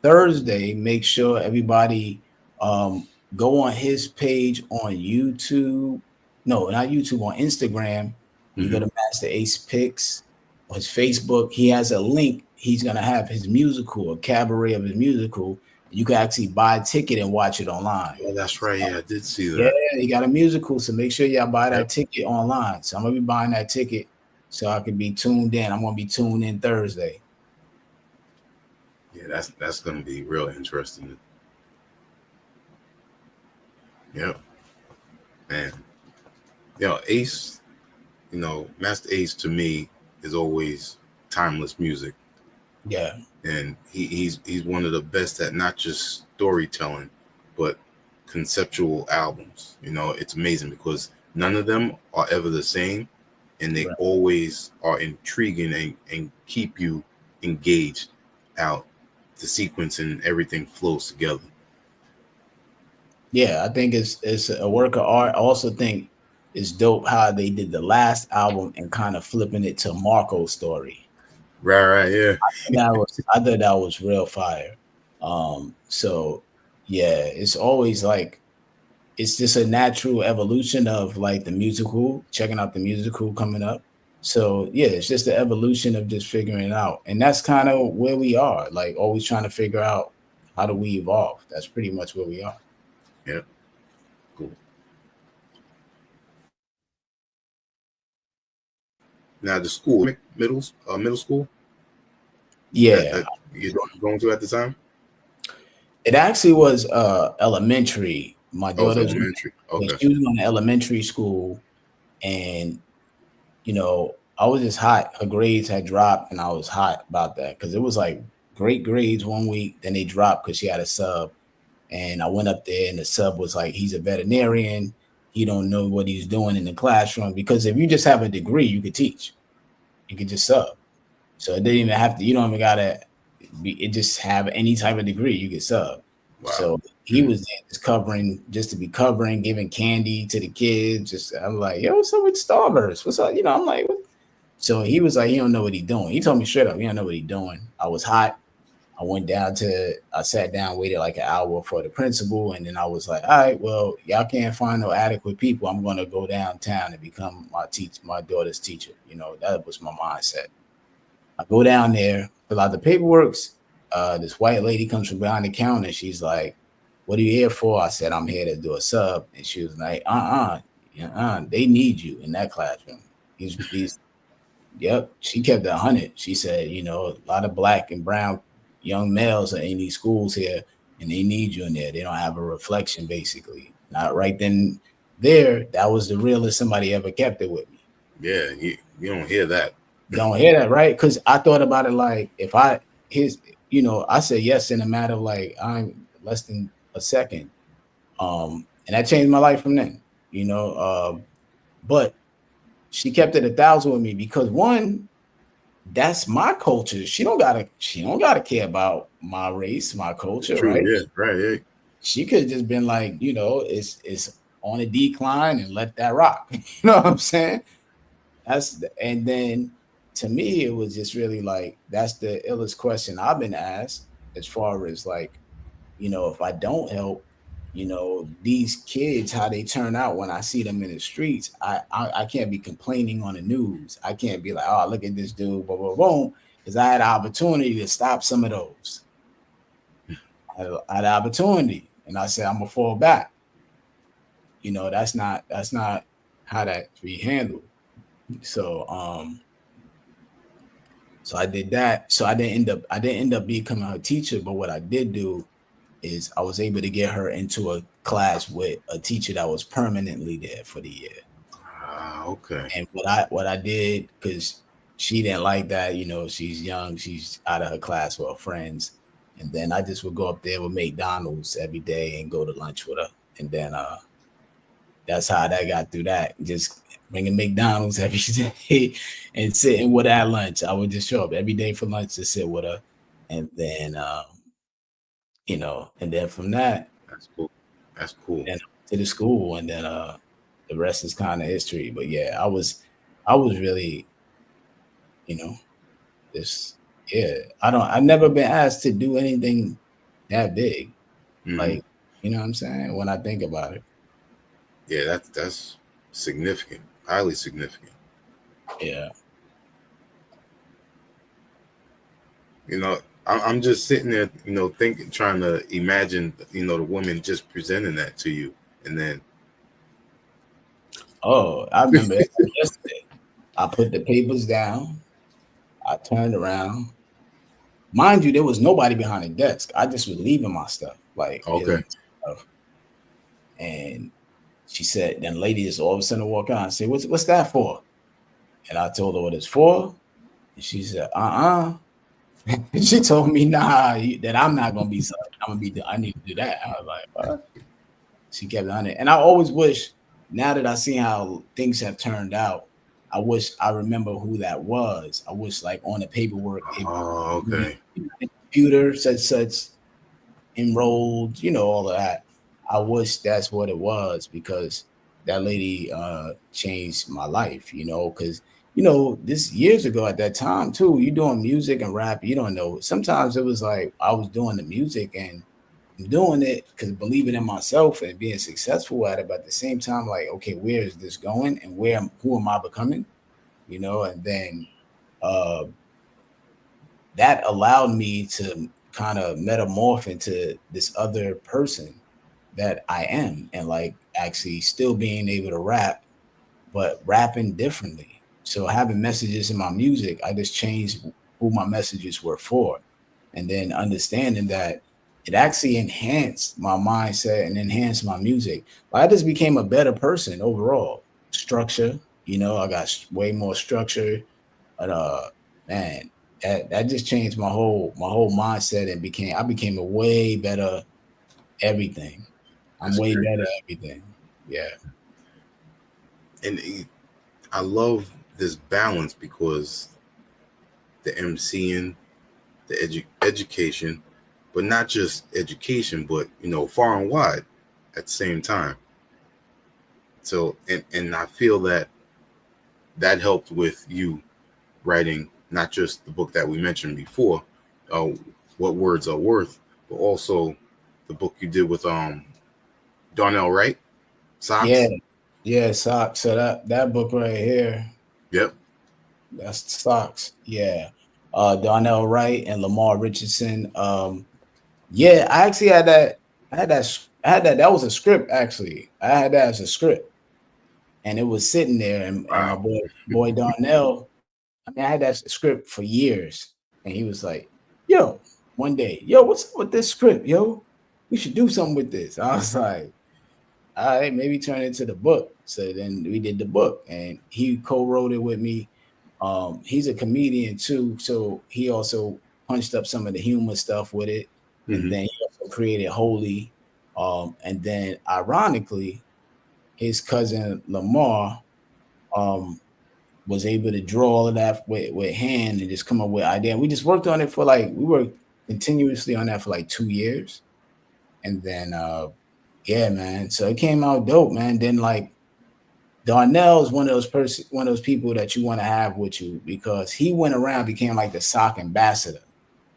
Speaker 2: Thursday. Make sure everybody go on his page on YouTube. No, not YouTube, on Instagram. You go to Master Ace Picks on his Facebook. He has a link. he's gonna have his musical, a cabaret of his musical. You can actually buy a ticket and watch it online.
Speaker 1: Oh, that's right. Yeah, I did see
Speaker 2: Yeah,
Speaker 1: that.
Speaker 2: he got a musical, so make sure y'all buy that
Speaker 1: Yep.
Speaker 2: ticket online. So I'm gonna be buying that ticket so I can be tuned in. I'm gonna be tuned in Thursday.
Speaker 1: Yeah, that's gonna be real interesting. Yep. Man. Ace, Master Ace to me is always timeless music.
Speaker 2: Yeah.
Speaker 1: And he's one of the best at not just storytelling, but conceptual albums. It's amazing because none of them are ever the same, and they
Speaker 2: Right.
Speaker 1: always are intriguing and keep you engaged. Out the sequence and everything flows together.
Speaker 2: Yeah, I think it's a work of art. I also think it's dope how they did the last album and kind of flipping it to Marco's story.
Speaker 1: Right, yeah.
Speaker 2: I thought that was real fire. So yeah, it's always like it's just a natural evolution of like the musical, checking out the musical coming up. So yeah, it's just the evolution of just figuring it out. And that's kind of where we are, like always trying to figure out how do we evolve. That's pretty much where we are.
Speaker 1: Yeah, cool. Now the school, middle school
Speaker 2: Yeah.
Speaker 1: that you're going to at the time.
Speaker 2: It actually was elementary. My
Speaker 1: Oh, it's
Speaker 2: daughter's
Speaker 1: elementary.
Speaker 2: yeah,
Speaker 1: Okay.
Speaker 2: she was going to elementary school, and I was just hot. Her grades had dropped, and I was hot about that because it was like great grades one week, then they dropped because she had a sub, and I went up there, and the sub was like, he's a veterinarian. He don't know what he's doing in the classroom because if you just have a degree, you could teach, you could just sub. So it didn't even have to. You don't even gotta be. It just have any type of degree, you could sub.
Speaker 1: Wow.
Speaker 2: So he was there just covering, just to be covering, giving candy to the kids. Just I'm like, yo, what's up with Starburst? What's up? I'm like, what? So he was like, he don't know what he's doing. He told me straight up, he don't know what he's doing. I was hot. I sat down, waited like an hour for the principal, and then I was like, all right, well, y'all can't find no adequate people. I'm gonna go downtown and become my daughter's teacher. That was my mindset. I go down there, fill out the paperwork. This white lady comes from behind the counter. She's like, "What are you here for?" I said, "I'm here to do a sub." And she was like, they need you in that classroom. These, yep." She kept it 100. She said, a lot of black and brown young males are in these schools here, and they need you in there. They don't have a reflection, basically. Not right then there. That was the realest somebody ever kept it with me.
Speaker 1: Yeah, you don't hear that.
Speaker 2: Don't hear that, right? Because I thought about it like if I said yes in a matter of like I'm less than a second. And that changed my life from then, but she kept it 1,000 with me because one, that's my culture. She don't gotta care about my race, my culture,
Speaker 1: True.
Speaker 2: right?
Speaker 1: Yeah. Right. Yeah.
Speaker 2: She could have just been like, it's on a decline and let that rock. You know what I'm saying? And then to me, it was just really like that's the illest question I've been asked as far as like, if I don't help, these kids, how they turn out when I see them in the streets, I can't be complaining on the news. I can't be like, oh, look at this dude, boom, boom, boom, because I had an opportunity to stop some of those. I had an opportunity, and I said I'm gonna fall back. That's not how that be handled. So So I did that. So I didn't end up becoming a teacher, but what I did do is I was able to get her into a class with a teacher that was permanently there for the year.
Speaker 1: Ah, okay.
Speaker 2: And what I did, because she didn't like that, she's young, she's out of her class with her friends. And then I just would go up there with McDonald's every day and go to lunch with her. And then that's how that got through that. Just bringing McDonald's every day and sitting with her at lunch. I would just show up every day for lunch to sit with her. And then, and then from that,
Speaker 1: That's cool. That's cool.
Speaker 2: then to the school. And then the rest is kind of history. But yeah, I was really, you know, this, yeah, I've never been asked to do anything that big.
Speaker 1: Hmm.
Speaker 2: Like, you know what I'm saying? When I think about it.
Speaker 1: Yeah, that's significant. Highly significant.
Speaker 2: Yeah.
Speaker 1: You know, I'm just sitting there, thinking, trying to imagine, the woman just presenting that to you, and then.
Speaker 2: Oh, I remember it like yesterday. I put the papers down. I turned around. Mind you, there was nobody behind the desk. I just was leaving my stuff, like
Speaker 1: Okay.
Speaker 2: stuff. And she said, then the lady just all of a sudden walk on. I said, what's that for? And I told her what it's for. And she said, she told me, nah, that I'm not gonna be something. I need to do that. I was like, what? She kept on it. And I always wish, now that I see how things have turned out, I wish I remember who that was. I wish, like, on the paperwork,
Speaker 1: Oh, okay.
Speaker 2: the computer such enrolled, all of that. I wish that's what it was, because that lady changed my life, because this years ago at that time too, you doing music and rap, you don't know. Sometimes it was like I was doing the music and I'm doing it because believing in myself and being successful at it, but at the same time, like, okay, where is this going and who am I becoming? And then uh that allowed me to kind of metamorph into this other person that I am, and like actually still being able to rap, but rapping differently. So having messages in my music, I just changed who my messages were for. And then understanding that it actually enhanced my mindset and enhanced my music. But I just became a better person overall. Structure, I got way more structure. But man, that just changed my whole mindset, and I became a way better everything. I'm
Speaker 1: That's
Speaker 2: way
Speaker 1: great.
Speaker 2: better at everything. Yeah.
Speaker 1: And I love this balance because the MCing, the education, but not just education, but far and wide at the same time. So, and I feel that helped with you writing not just the book that we mentioned before, uh, what words are worth, but also the book you did with Darnell Wright,
Speaker 2: Yeah.
Speaker 1: Socks.
Speaker 2: Yeah, socks. So that book right here,
Speaker 1: Yep.
Speaker 2: that's socks. Yeah. Darnell Wright and Lamar Richardson. Yeah, I actually had that. I had that. That was a script, actually. I had that as a script. And it was sitting there, and my
Speaker 1: Wow.
Speaker 2: boy Darnell, I mean, I had that script for years. And he was like, yo, one day, yo, what's up with this script, yo? We should do something with this. I was like, all right, maybe turn it into the book. So then we did the book, and he co-wrote it with me. He's a comedian too, so he also punched up some of the humor stuff with it, and
Speaker 1: Hmm.
Speaker 2: then he also created Holy. And then ironically, his cousin Lamar um, was able to draw all of that with hand and just come up with idea. We just worked on it for like we worked continuously on that for like 2 years, and then yeah, man. So it came out dope, man. Then like Darnell is one of those people that you want to have with you, because he went around, became like the sock ambassador.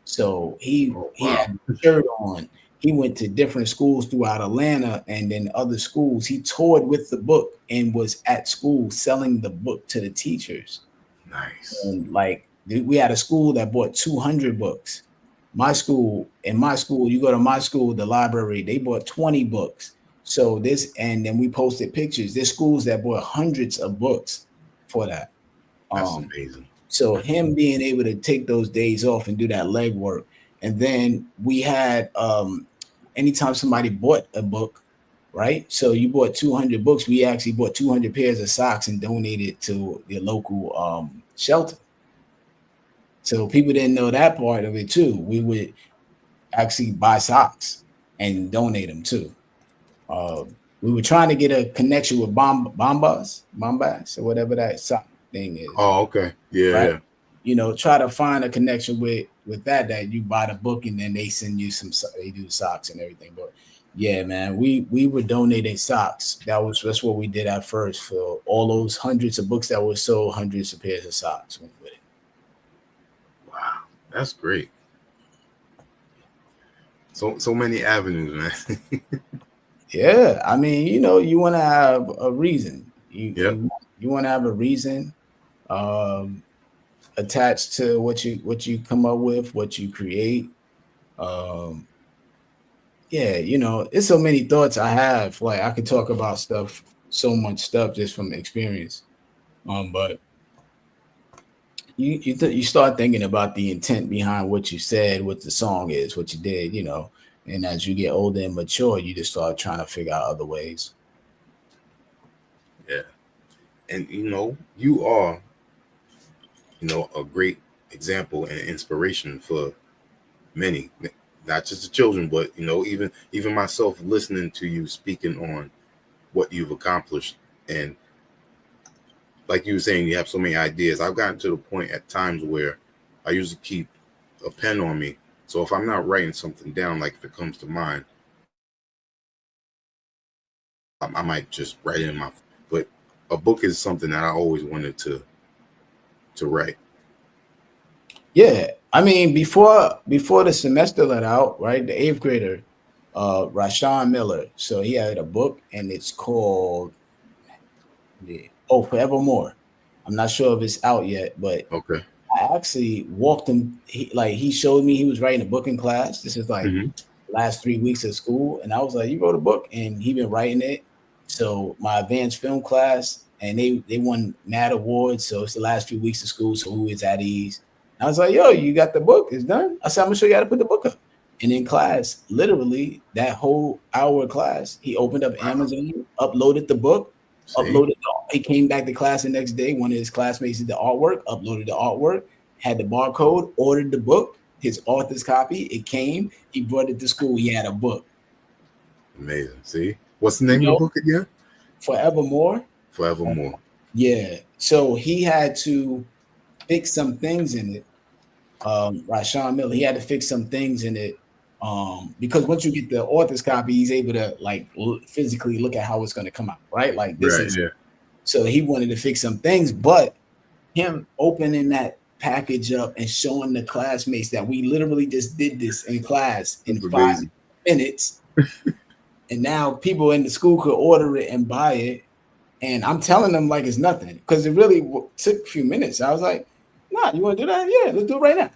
Speaker 2: So
Speaker 1: Oh,
Speaker 2: he
Speaker 1: wow.
Speaker 2: had the shirt on. He went to different schools throughout Atlanta and then other schools. He toured with the book and was at school selling the book to the teachers.
Speaker 1: Nice.
Speaker 2: And like we had a school that bought 200 books. In my school, you go to my school, the library, they bought 20 books. So and then we posted pictures. There's schools that bought hundreds of books for that.
Speaker 1: That's
Speaker 2: Um,
Speaker 1: amazing.
Speaker 2: so him being able to take those days off and do that legwork, and then we had anytime somebody bought a book, right? So you bought 200 books. We actually bought 200 pairs of socks and donated to the local shelter. So people didn't know that part of it too. We would actually buy socks and donate them too. Uh, we were trying to get a connection with Bombas, or whatever that sock thing is,
Speaker 1: Oh, okay. Yeah,
Speaker 2: right?
Speaker 1: yeah.
Speaker 2: Try to find a connection with that you buy the book and then they send you they do socks and everything. But yeah, man, we were donating socks. That's what we did at first for all those hundreds of books that were sold. Hundreds of pairs of socks went with it.
Speaker 1: Wow. That's great. So many avenues, man.
Speaker 2: Yeah, I mean, you want to have a reason. You
Speaker 1: Yep.
Speaker 2: you you want to have a reason. Um, attached to what you come up with, what you create. Yeah, it's so many thoughts I have. Like I could talk about stuff, so much stuff just from experience. But you start thinking about the intent behind what you said, what the song is, what you did, and as you get older and mature, you just start trying to figure out other ways.
Speaker 1: Yeah. And you are, a great example and inspiration for many, not just the children, but even myself, listening to you speaking on what you've accomplished. And like you were saying, you have so many ideas. I've gotten to the point at times where I usually keep a pen on me. So if I'm not writing something down, like if it comes to mind, I might just write it in my. But a book is something that I always wanted to write.
Speaker 2: Yeah, I mean, before the semester let out, right? The eighth grader, Rashawn Miller. So he had a book, and it's called Forevermore. I'm not sure if it's out yet, but
Speaker 1: Okay.
Speaker 2: I actually walked him. He showed me he was writing a book in class. This is like last 3 weeks of school, and I was like, "You wrote a book," and he been writing it. So my advanced film class, and they won mad awards. So it's the last few weeks of school, so who is at ease? I was like, "Yo, you got the book? It's done." I said, "I'm gonna show you how to put the book up." And in class, literally that whole hour of class, he opened up Amazon, uploaded the book, uploaded. He came back to class the next day. One of his classmates did the artwork, uploaded the artwork, had the barcode, ordered the book, his author's copy. It came. He brought it to school. He had a book.
Speaker 1: Amazing. See, what's the name of the book again?
Speaker 2: Forevermore.
Speaker 1: Forevermore.
Speaker 2: Yeah. So he had to fix some things in it. Rashawn Miller, he had to fix some things in it. Because once you get the author's copy, he's able to like physically look at how it's going to come out, right? Like this is. Yeah. So he wanted to fix some things, but him opening that package up and showing the classmates that we literally just did this in class in 5 minutes. And now people in the school could order it and buy it. And I'm telling them like it's nothing because it really took a few minutes. I was like, "Nah, you want to do that? Yeah, let's do it right now."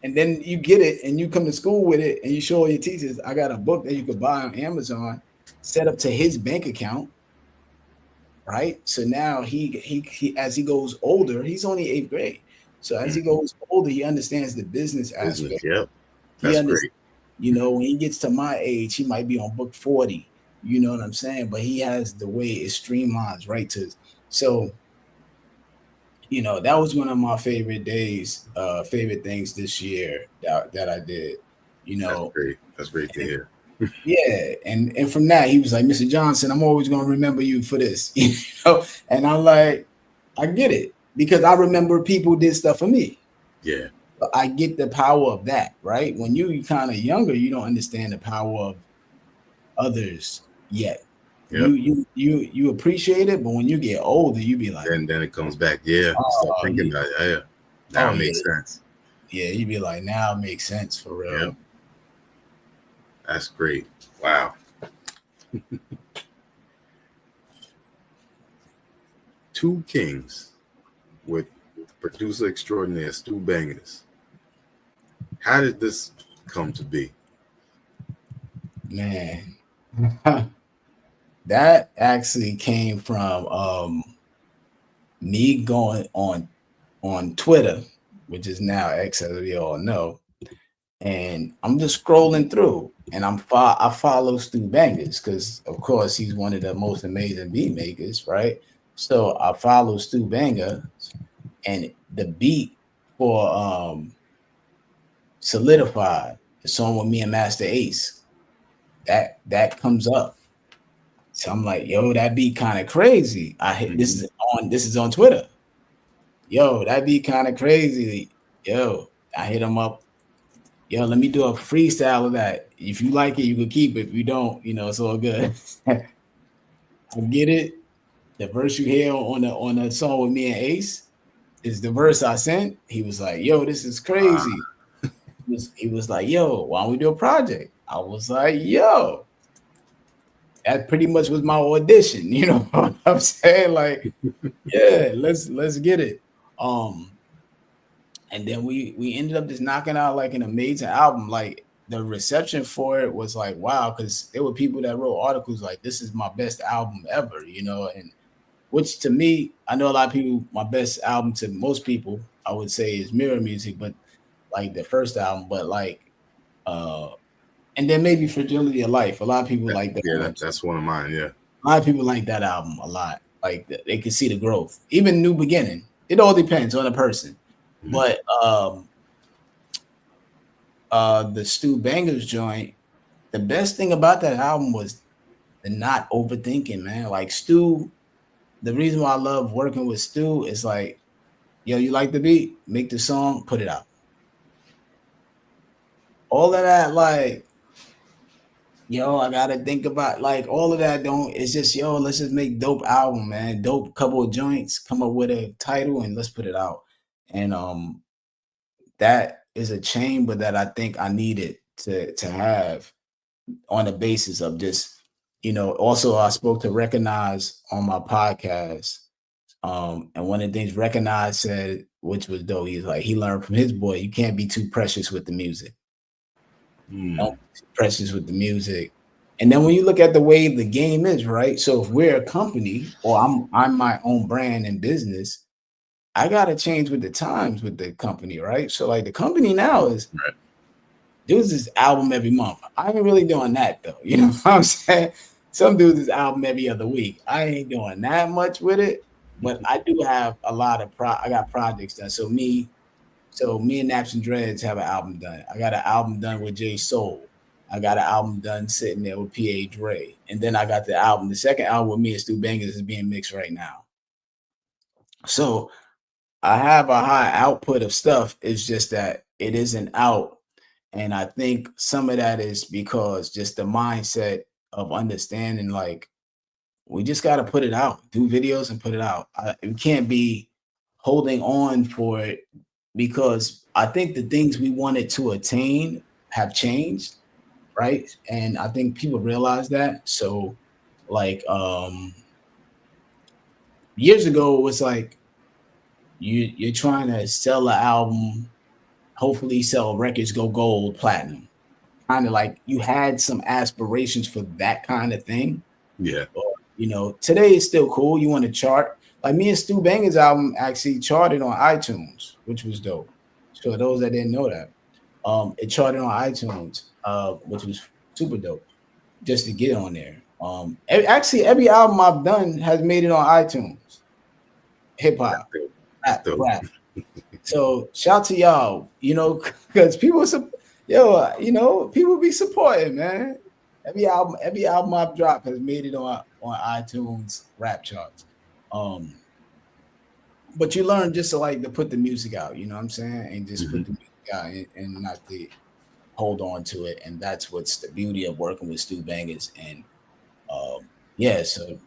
Speaker 2: And then you get it and you come to school with it and you show all your teachers, "I got a book that you could buy on Amazon, set up to his bank account." Right. So now he as he goes older, he's only 8th grade. So as he goes older, he understands the business aspect.
Speaker 1: Yep. That's great.
Speaker 2: When he gets to my age, he might be on book 40. You know what I'm saying? But he has the way it streamlines right to. So, that was one of my favorite days, favorite things this year that I did.
Speaker 1: That's great. That's great to hear.
Speaker 2: Yeah, and from that he was like, "Mr. Johnson, I'm always gonna remember you for this," And I'm like, I get it because I remember people did stuff for me.
Speaker 1: Yeah,
Speaker 2: but I get the power of that, right? When you kind of younger, you don't understand the power of others yet. Yep. You appreciate it, but when you get older, you be like,
Speaker 1: and then it comes back. Yeah, start thinking about it. Yeah, now it makes sense.
Speaker 2: Yeah, you be like, now it makes sense for real. Yep.
Speaker 1: That's great. Wow. Two kings with producer extraordinaire Stu Bangers. How did this come to be?
Speaker 2: Man, that actually came from me going on Twitter, which is now X, as we all know. And I'm just scrolling through, and I follow Stu Bangers because, of course, he's one of the most amazing beat makers, right? So I follow Stu Bangers, and the beat for Solidified, the song with me and Master Ace, that comes up. So I'm like, yo, that beat kind of crazy. This is on Twitter. Yo, that beat kind of crazy. Yo, I hit him up. Yo, let me do a freestyle of that. If you like it, you can keep it. If you don't, it's all good. I get it. The verse you hear on the song with me and Ace is the verse I sent. He was like, yo, this is crazy. He was like, yo, why don't we do a project? I was like, yo. That pretty much was my audition. You know what I'm saying? Like, yeah, let's get it. And then we ended up just knocking out like an amazing album. Like the reception for it was like wow, because there were people that wrote articles like this is my best album ever, you know, and which to me, I know a lot of people, my best album to most people, I would say is Mirror Music, but like the first album, but like uh and then maybe Fragility of Life. A lot of people like that
Speaker 1: Yeah,
Speaker 2: one.
Speaker 1: that's one of mine. Yeah.
Speaker 2: A lot of people like that album a lot. Like they can see the growth. Even New Beginning. It all depends on the person.
Speaker 1: Mm-hmm.
Speaker 2: But the Stu Bangers joint, the best thing about that album was the not overthinking, man. Like Stu, the reason why I love working with Stu is like, yo, you like the beat? Make the song, put it out. All of that, like, yo, I gotta think about like all of that. Don't it's just yo, let's just make dope album, man. Dope couple of joints, come up with a title and let's put it out. And that is a chamber that I think I needed to have on the basis of just, you know, also I spoke to Recognize on my podcast. And one of the things Recognize said, which was dope, he's like, he learned from his boy, you can't be too precious with the music. Don't be too precious with the music. And then when you look at the way the game is, right? So if we're a company or I'm my own brand and business, I gotta change with the times with the company, right? So like the company now is
Speaker 1: Right.
Speaker 2: dudes this album every month. I ain't really doing that though. You know what I'm saying? Some dudes this album every other week. I ain't doing that much with it, but I do have a lot of I got projects done. So me and Naps and Dreads have an album done. I got an album done with J Soul. I got an album done sitting there with P.A. Dre. And then I got the second album with me and Stu Bangers is being mixed right now. So I have a high output of stuff. It's just that it isn't out. And I think some of that is because just the mindset of understanding, like, we just got to put it out, do videos and put it out. We can't be holding on for it because I think the things we wanted to attain have changed, right? And I think people realize that. So, like, years ago, it was like you're trying to sell an album, hopefully sell records, go gold, platinum. Kind of like you had some aspirations for that kind of thing.
Speaker 1: Yeah.
Speaker 2: Or, you know, today is still cool. You want to chart. Like me and Stu Banger's album actually charted on iTunes, which was dope. So those that didn't know that, it charted on iTunes, which was super dope. Just to get on there. Actually, every album I've done has made it on iTunes. Hip hop, rap. So shout to y'all, you know, because people, you know, people be supporting, man. Every album I've dropped has made it on iTunes rap charts. But you learn just to like to put the music out, you know what I'm saying, and just put the music out and not to hold on to it. And that's what's the beauty of working with Stu Bangers. And yeah, so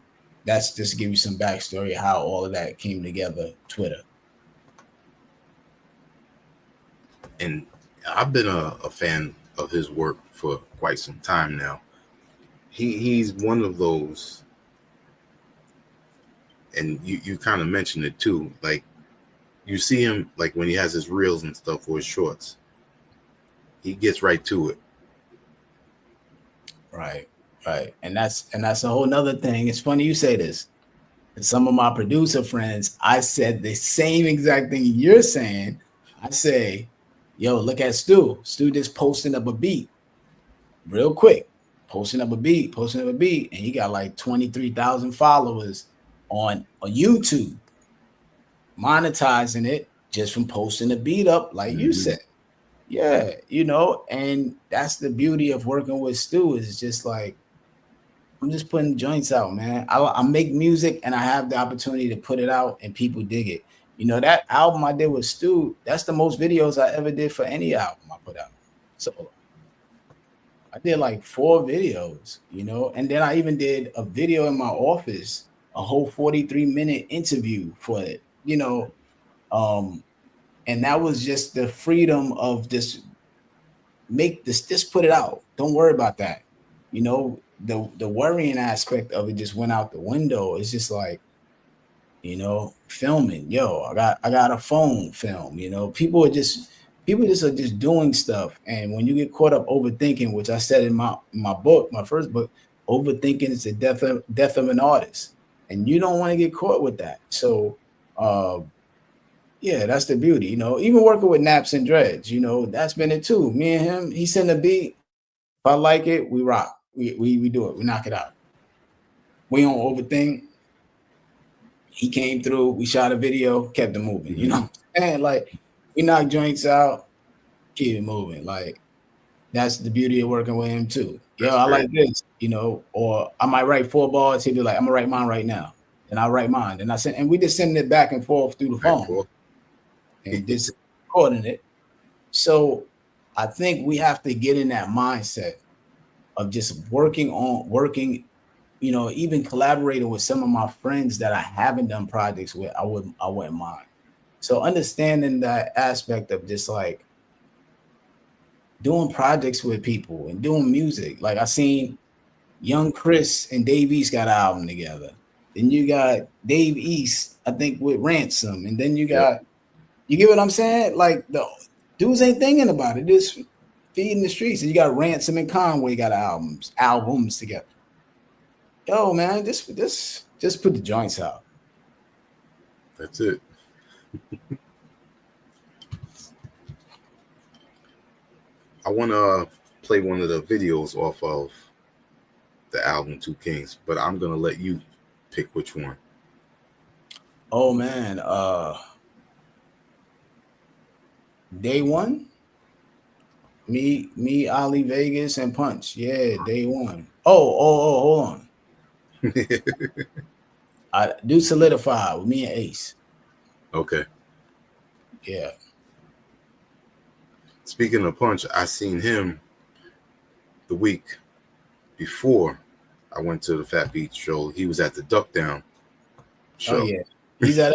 Speaker 2: that's just to give you some backstory how all of that came together. Twitter.
Speaker 1: And I've been a fan of his work for quite some time now. He's one of those, and you kind of mentioned it too. Like you see him like when he has his reels and stuff or his shorts, he gets right to it.
Speaker 2: Right. And that's a whole nother thing. It's funny you say this. And some of my producer friends, I said the same exact thing you're saying. I say, yo, look at Stu. Stu just posting up a beat real quick. Posting up a beat, and he got like 23,000 followers on YouTube, monetizing it just from posting a beat up, like you said. Yeah, you know, and that's the beauty of working with Stu is just like, I'm just putting joints out, man. I make music and I have the opportunity to put it out and people dig it. You know, that album I did with Stu, that's the most videos I ever did for any album I put out. So I did like 4 videos, you know, and then I even did a video in my office, a whole 43-minute interview for it, you know. And that was just the freedom of just just put it out. Don't worry about that. You know, the worrying aspect of it just went out the window. It's just like you know, filming. Yo, I got a phone film. You know, people just are just doing stuff. And when you get caught up overthinking, which I said in my book, my first book, overthinking is the death of an artist, and you don't want to get caught with that. So, yeah, that's the beauty. You know, even working with Naps and Dreads, you know, that's been it too. Me and him, he sent a beat. If I like it, we rock. We do it. We knock it out. We don't overthink. He came through. We shot a video, kept it moving. You know, and like we knock joints out, keep it moving. Like that's the beauty of working with him too. Yo, I like this, you know, or I might write 4 bars. He'd be like, I'm gonna write mine right now. And I'll write mine. And and we just send it back and forth through the phone and just recording it. So I think we have to get in that mindset of just working, you know, even collaborating with some of my friends that I haven't done projects with, I wouldn't mind. So understanding that aspect of just like doing projects with people and doing music. Like I seen Young Chris and Dave East got an album together. Then you got Dave East, I think, with Ransom. And then you got, you get what I'm saying? Like the dudes ain't thinking about it. Just feeding the streets. And you got Ransom and Conway got albums together. Yo, man, just put the joints out.
Speaker 1: That's it. I want to play one of the videos off of the album Two Kings, but I'm going to let you pick which one.
Speaker 2: Oh, man. Day One? Me, Ali Vegas, and Punch. Yeah, Day One. Oh, hold on. I do Solidify with me and Ace.
Speaker 1: Okay.
Speaker 2: Yeah.
Speaker 1: Speaking of Punch, I seen him the week before I went to the Fat Beat show. He was at the Duck Down show.
Speaker 2: Oh yeah, he's at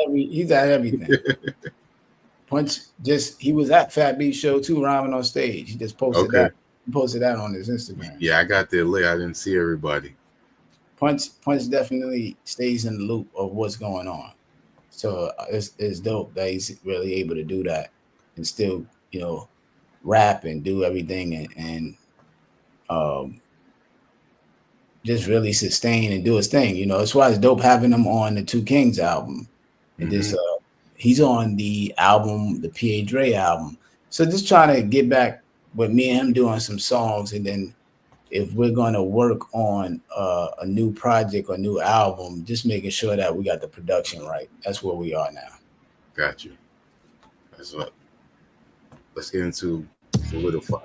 Speaker 2: everything. Punch he was at Fat Beat show too, rhyming on stage. He just posted that. He posted that on his Instagram.
Speaker 1: Yeah, I got there late. I didn't see everybody.
Speaker 2: Punch definitely stays in the loop of what's going on. So it's dope that he's really able to do that and still, you know, rap and do everything and just really sustain and do his thing. You know, that's why it's dope having him on the Two Kings album. And this he's on the album, the P.A. Dre album. So just trying to get back with me and him doing some songs, and then if we're going to work on a new project or new album, just making sure that we got the production right. That's where we are now.
Speaker 1: Got you. That's what. Let's get into Solidify.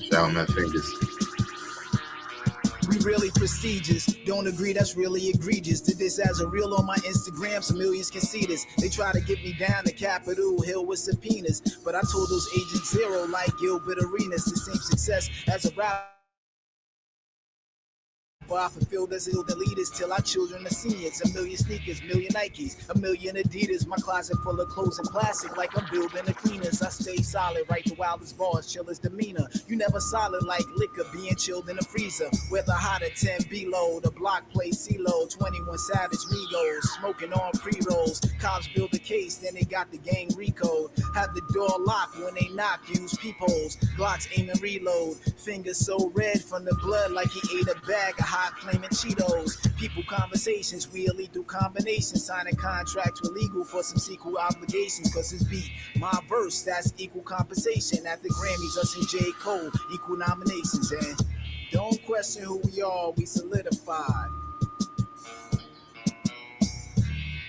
Speaker 1: Shout out my fingers.
Speaker 3: We really prestigious, don't agree, that's really egregious. Did this as a reel on my Instagram, so millions can see this. They try to get me down to Capitol Hill with subpoenas, but I told those agents zero like Gilbert Arenas. The same success as a rapper I fulfilled as ill the leaders till our children are seniors. 1 million sneakers, 1 million Nikes, 1 million Adidas. My closet full of clothes and plastic like I'm building the cleaners. I stay solid, right the wildest bars, chill as demeanor. You never solid like liquor being chilled in the freezer. Weather hot at 10 below, the block plays CeeLo. 21 Savage Migos, smoking on pre-rolls. Cops build a case, then they got the gang recode. Have the door locked when they knock, use peepholes. Glocks aim and reload. Fingers so red from the blood like he ate a bag of hot flaming Cheetos. People conversations, we a lethal combination. Signing contracts were legal for some sequel obligations. Cause it's beat my verse, that's equal compensation. At the Grammys, us and J. Cole, equal nominations. And don't question who we are, we solidified.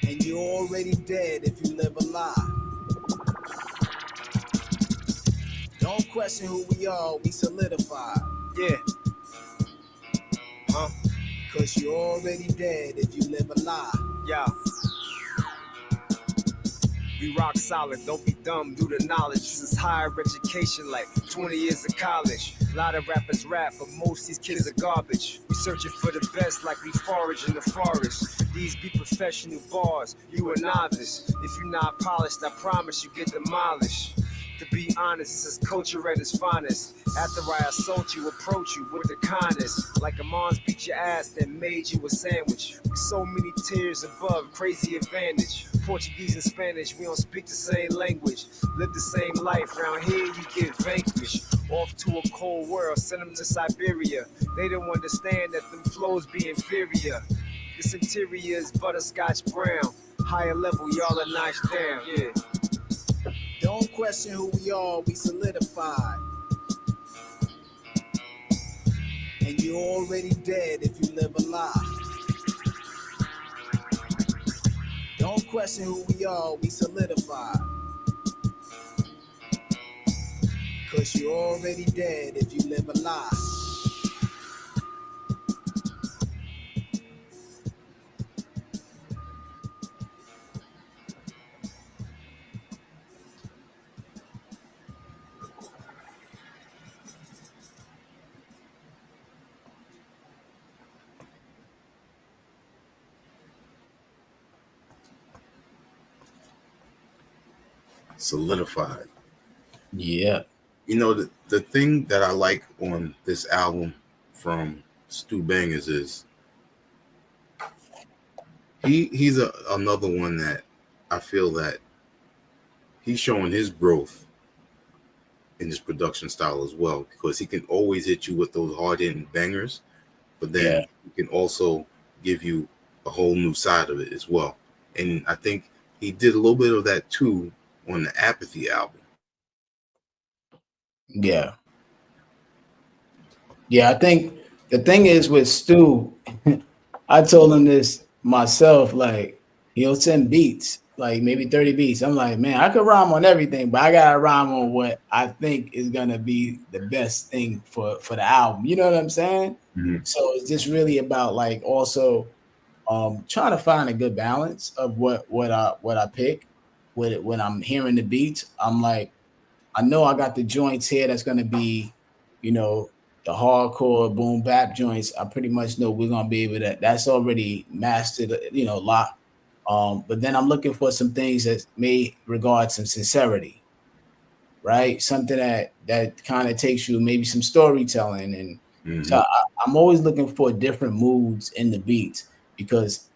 Speaker 3: And you're already dead if you live a lie. Don't question who we are, we solidified. Yeah. Cause you're already dead if you live a lie.
Speaker 4: Yeah. We rock solid, don't be dumb, do the knowledge. This is higher education, like 20 years of college. A lot of rappers rap, but most these kids are garbage. We searching for the best like we forage in the forest. These be professional bars, you a novice. If you're not polished, I promise you get demolished. To be honest, this is culture at its finest. After I assault you, approach you with the kindness. Like a mom's beat your ass, then made you a sandwich. With so many tiers above, crazy advantage. Portuguese and Spanish, we don't speak the same language. Live the same life, round here you get vanquished. Off to a cold world, send them to Siberia. They don't understand that them flows be inferior. This interior is butterscotch brown. Higher level, y'all are notched down, yeah.
Speaker 3: Don't question who we are, we solidified. And you're already dead if you live a lie. Don't question who we are, we solidified. Cause you're already dead if you live a lie.
Speaker 1: Solidified.
Speaker 2: Yeah.
Speaker 1: You know, the thing that I like on this album from Stu Bangers is he's another one that I feel that he's showing his growth in his production style as well, because he can always hit you with those hard-hitting bangers, but then he can also give you a whole new side of it as well. And I think he did a little bit of that too on the Apathy album.
Speaker 2: Yeah. Yeah, I think the thing is with Stu, I told him this myself, like, he'll send beats, like maybe 30 beats. I'm like, man, I could rhyme on everything, but I gotta rhyme on what I think is gonna be the best thing for the album. You know what I'm saying?
Speaker 1: Mm-hmm.
Speaker 2: So it's just really about like also trying to find a good balance of what I pick with it. When I'm hearing the beats, I'm like, I know I got the joints here that's gonna be, you know, the hardcore boom bap joints. I pretty much know we're gonna be able to. That's already mastered, you know, lot. But then I'm looking for some things that may regard some sincerity, right? Something that kind of takes you, maybe some storytelling, and so I'm always looking for different moods in the beats, because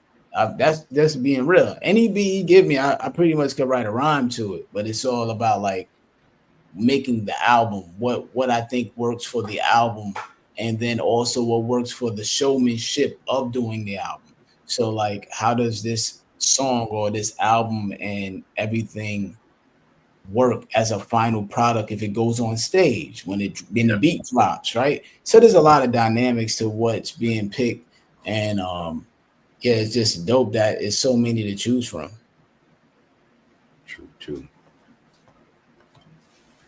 Speaker 2: that's being real. Any beat you give me, I pretty much could write a rhyme to it, but it's all about like making the album, what I think works for the album, and then also what works for the showmanship of doing the album. So like, how does this song or this album and everything work as a final product if it goes on stage when the beat drops, right? So there's a lot of dynamics to what's being picked, and yeah, it's just dope that it's so many to choose from.
Speaker 1: True.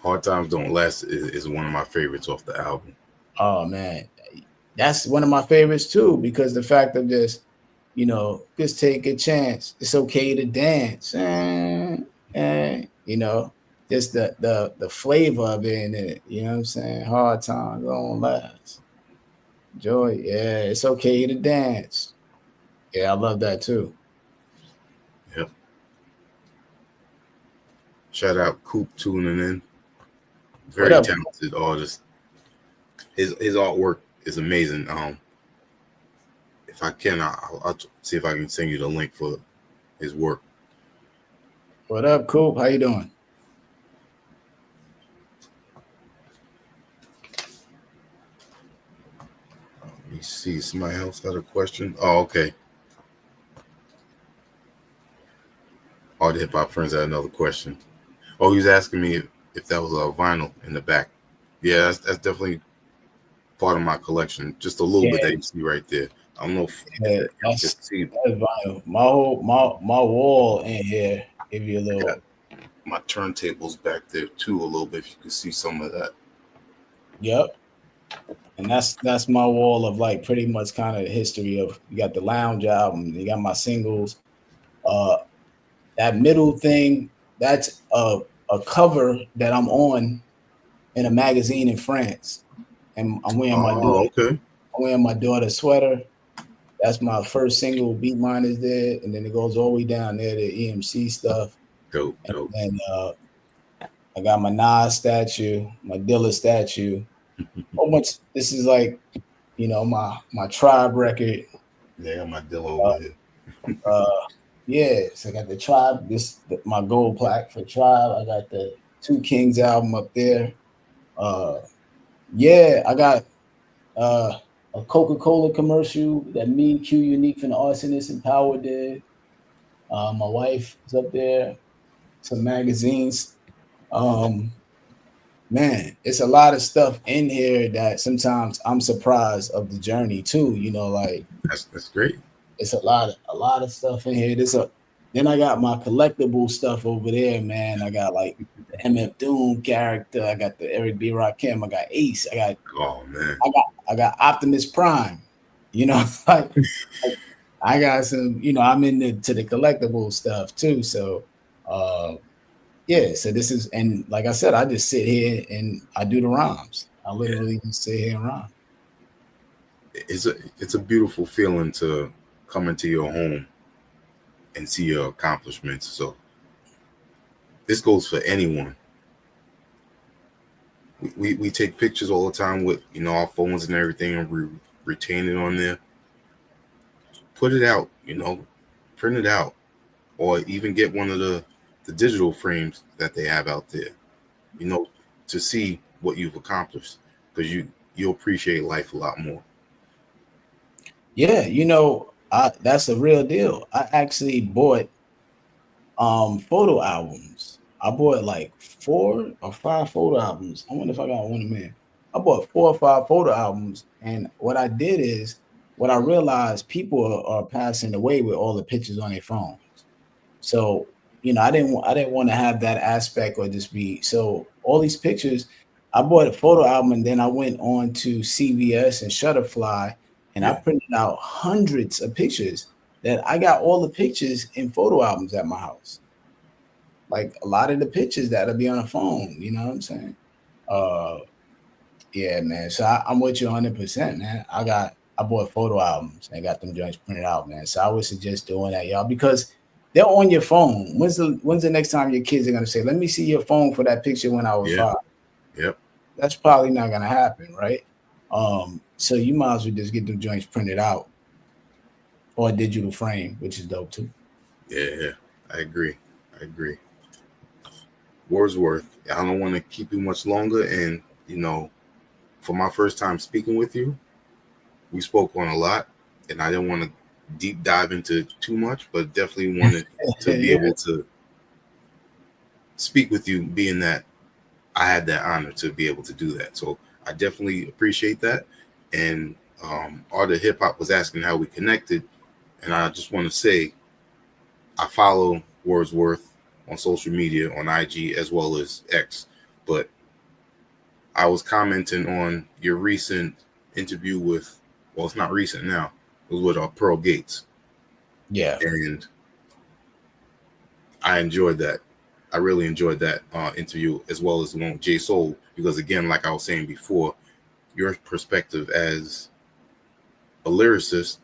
Speaker 1: Hard Times Don't Last is one of my favorites off the album.
Speaker 2: Oh man, that's one of my favorites too, because the fact of just, you know, just take a chance. It's okay to dance, and you know, just the flavor of it in it. You know what I'm saying? Hard Times Don't Last. Joy, yeah, it's okay to dance. Yeah, I love that too.
Speaker 1: Yep. Shout out Coop tuning in. Very talented artist. His artwork is amazing. If I can, I'll see if I can send you the link for his work.
Speaker 2: What up, Coop? How you doing?
Speaker 1: Let me see. Somebody else got a question? Oh, okay. All the hip hop friends had another question. Oh, he was asking me if that was a vinyl in the back. Yeah, that's definitely part of my collection. Just a little bit that you see right there. I don't know if
Speaker 2: that's vinyl. My wall in here. Give you a little.
Speaker 1: My turntables back there too, a little bit. If you can see some of that.
Speaker 2: Yep. And that's my wall of like pretty much kind of the history of. You got the Lounge album. You got my singles. That middle thing, that's a cover that I'm on in a magazine in France, and I'm wearing my daughter. Okay. I'm wearing my daughter's sweater. That's my first single. Beat Mine is there, and then it goes all the way down there to EMC stuff.
Speaker 1: Dope.
Speaker 2: And I got my Nas statue, my Dilla statue. Whole bunch. This is like, my Tribe record.
Speaker 1: Yeah, I got my Dilla over here.
Speaker 2: Yeah, so I got the Tribe. My gold plaque for Tribe. I got the Two Kings album up there. Yeah, I got a Coca-Cola commercial that me, Q Unique from the Arsonist and Power did. My wife is up there. Some magazines. Man, it's a lot of stuff in here that sometimes I'm surprised of the journey too. Like
Speaker 1: That's great.
Speaker 2: it's a lot of stuff in here. Then I got my collectible stuff over there, man. I got like the MF Doom character. I got the Eric B. Rakim. I got Ace.
Speaker 1: Oh man.
Speaker 2: I got Optimus Prime. Like I got some. I'm into the collectible stuff too. So, yeah. So this is, and like I said, I just sit here and I do the rhymes. I literally just sit here and rhyme.
Speaker 1: It's a beautiful feeling to come into your home and see your accomplishments. So this goes for anyone. We take pictures all the time with our phones and everything, and we retain it on there. Put it out, print it out, or even get one of the digital frames that they have out there, to see what you've accomplished, because you'll appreciate life a lot more.
Speaker 2: Yeah, that's a real deal. I actually bought photo albums. I bought like 4 or 5 photo albums. I wonder if I got one of them. I bought 4 or 5 photo albums, and what I did is, what I realized, people are passing away with all the pictures on their phones. So, I didn't want to have that aspect, or just be so all these pictures. I bought a photo album, and then I went on to CVS and Shutterfly, and I printed out hundreds of pictures. That I got all the pictures in photo albums at my house. Like a lot of the pictures that'll be on a phone, you know what I'm saying? Yeah, man. So I'm with you 100%, man. I bought photo albums and got them joints printed out, man. So I would suggest doing that, y'all, because they're on your phone. When's the next time your kids are gonna say, "Let me see your phone for that picture when I was 5"?
Speaker 1: Yep.
Speaker 2: That's probably not gonna happen, right? So you might as well just get them joints printed out, or a digital frame, which is dope too.
Speaker 1: Yeah, I agree. Wordsworth, I don't want to keep you much longer, and for my first time speaking with you, we spoke on a lot, and I didn't want to deep dive into too much, but definitely wanted to be able to speak with you, being that I had that honor to be able to do that. So I definitely appreciate that. And Art of Hip Hop was asking how we connected, and I just want to say I follow Wordsworth on social media, on IG as well as X, but I was commenting on your recent interview with, well, it's not recent now, it was with Pearl Gates.
Speaker 2: Yeah.
Speaker 1: And I enjoyed that. I really enjoyed that interview, as well as the one with J Soul, because again, like I was saying before, your perspective as a lyricist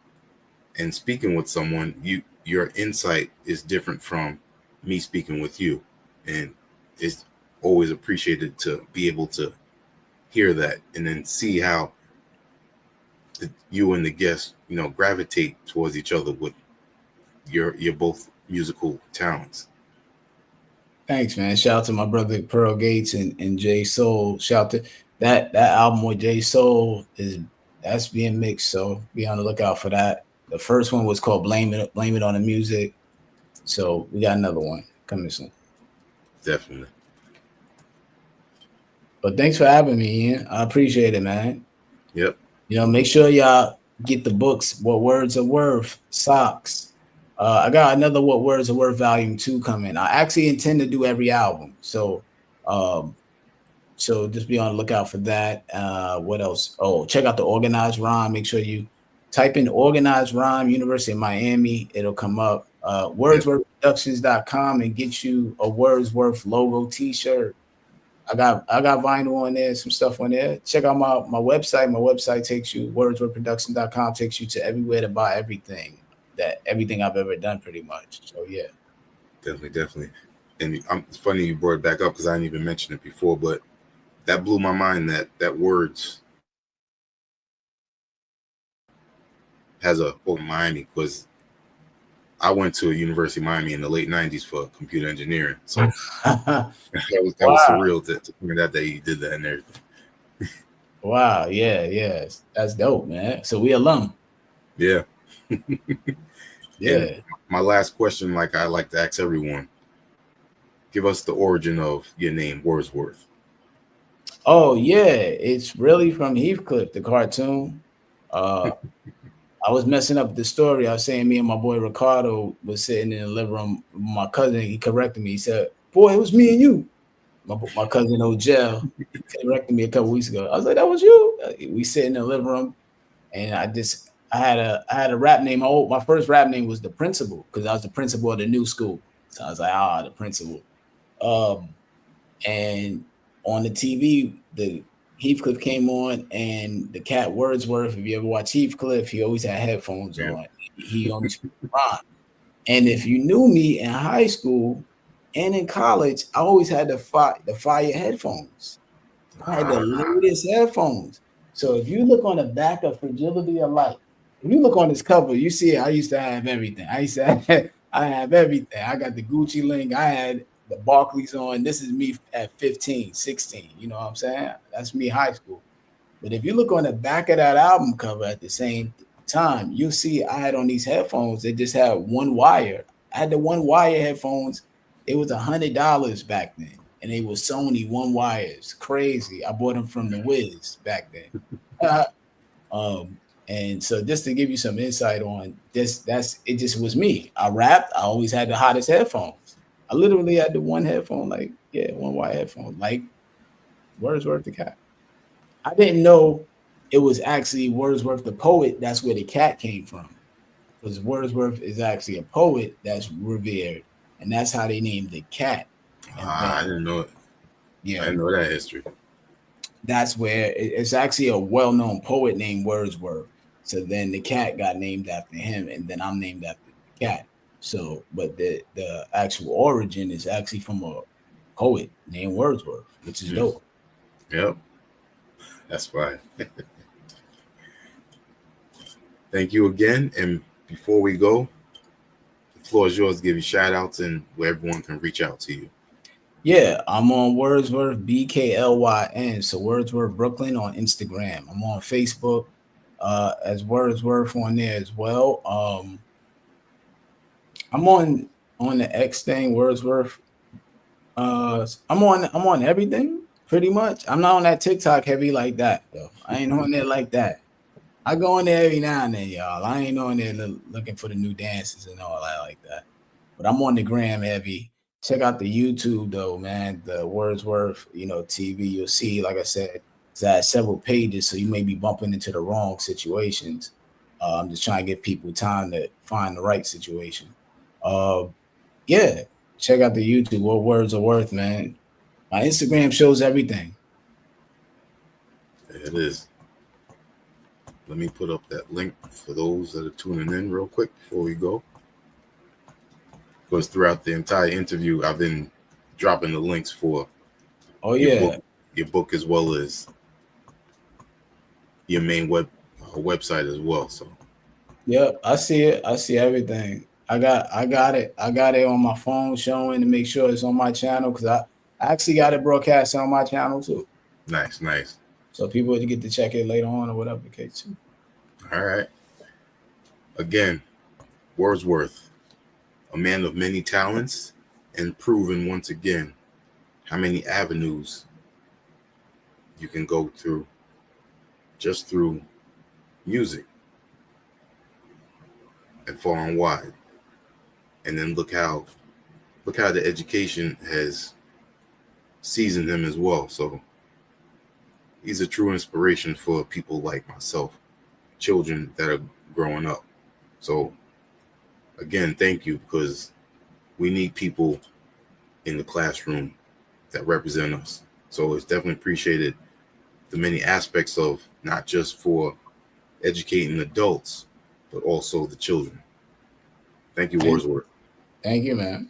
Speaker 1: and speaking with someone, your insight is different from me speaking with you, and it's always appreciated to be able to hear that and then see how you and the guest gravitate towards each other with your both musical talents.
Speaker 2: Thanks, man. Shout out to my brother Pearl Gates and J Soul. Shout to that album with J Soul that's being mixed, so be on the lookout for that. The first one was called Blame It on the Music. So we got another one coming soon.
Speaker 1: Definitely.
Speaker 2: But thanks for having me, Ian. I appreciate it, man.
Speaker 1: Yep.
Speaker 2: Make sure y'all get the books, What Words Are Worth, socks. I got another What Words Are Worth Volume 2 coming. I actually intend to do every album. So just be on the lookout for that. What else? Oh, check out the Organized Rhyme. Make sure you type in Organized Rhyme, University of Miami. It'll come up. Wordsworth-Productions.com and get you a Wordsworth logo t-shirt. I got vinyl on there, some stuff on there. Check out my website. My website takes you, Wordsworth-Productions.com takes you to everywhere to buy everything I've ever done, pretty much. So yeah.
Speaker 1: Definitely. and it's funny you brought it back up because I didn't even mention it before, but that blew my mind that words has a Miami, because I went to a University of Miami in the late 90s for computer engineering. So that was surreal to figure out that he did that and everything.
Speaker 2: Wow, yeah. That's dope, man. So we alum.
Speaker 1: Yeah.
Speaker 2: Yeah.
Speaker 1: And my last question, like I like to ask everyone, give us the origin of your name, Wordsworth.
Speaker 2: Oh, yeah. It's really from Heathcliff, the cartoon. I was messing up the story. I was saying me and my boy Ricardo was sitting in the living room. My cousin, he corrected me. He said, "Boy, it was me and you." My cousin Ojel corrected me a couple weeks ago. I was like, "That was you." We sit in the living room, and I had a rap name. My first rap name was the Principal, because I was the principal of the new school. So I was like, the Principal. And on the TV, the Heathcliff came on, and the cat Wordsworth. If you ever watch Heathcliff, he always had headphones on. He only spoke rhyme. And if you knew me in high school and in college, I always had the fire headphones. I had the latest headphones. So if you look on the back of Fragility of Life, if you look on this cover, you see I used to have everything. I have everything. I got the Gucci link. I had the Barclays on. This is me at 15, 16. You know what I'm saying? That's me high school. But if you look on the back of that album cover at the same time, you'll see I had on these headphones. They just had one wire. I had the one wire headphones. It was $100 back then. And they were Sony one wires. Crazy. I bought them from the Wiz back then. And so just to give you some insight on this, it just was me. I rapped. I always had the hottest headphones. I literally had the one headphone, one wire headphone, like Wordsworth the cat. I didn't know it was actually Wordsworth the poet. That's where the cat came from. Because Wordsworth is actually a poet that's revered. And that's how they named the cat.
Speaker 1: I didn't know it. Yeah, I didn't know that history.
Speaker 2: That's where it's actually a well-known poet named Wordsworth. So then the cat got named after him, and then I'm named after the cat. So, but the actual origin is actually from a poet named Wordsworth, which is dope.
Speaker 1: Yep. That's fine. Thank you again. And before we go, the floor is yours to give you shout outs and where everyone can reach out to you.
Speaker 2: Yeah, I'm on Wordsworth, BKLYN. So Wordsworth Brooklyn on Instagram. I'm on Facebook as Wordsworth on there as well. I'm on the X thing, Wordsworth. I'm on everything pretty much. I'm not on that TikTok heavy like that though. I ain't on there like that. I go in there every now and then, y'all. I ain't on there looking for the new dances and all that like that. But I'm on the gram heavy. Check out the YouTube though, man. The Wordsworth, TV. You'll see, like I said, it's at several pages, so you may be bumping into the wrong situations. I'm just trying to give people time to find the right situation. Yeah, check out the YouTube. What words are worth, man. My Instagram shows everything.
Speaker 1: It is. Let me put up that link for those that are tuning in real quick before we go. Because throughout the entire interview, I've been dropping the links for your book as well as your main website as well. So
Speaker 2: yep, I see it. I see everything. I got it. I got it on my phone showing to make sure it's on my channel, because I actually got it broadcast on my channel too.
Speaker 1: Nice.
Speaker 2: So people get to check it later on or whatever the case too.
Speaker 1: All right. Again, Wordsworth, a man of many talents, and proven once again how many avenues you can go through just through music and far and wide. And then look how the education has seasoned him as well. So he's a true inspiration for people like myself, children that are growing up. So again, thank you, because we need people in the classroom that represent us. So it's definitely appreciated, the many aspects of not just for educating adults, but also the children. Thank you, Wordsworth.
Speaker 2: Thank you, man.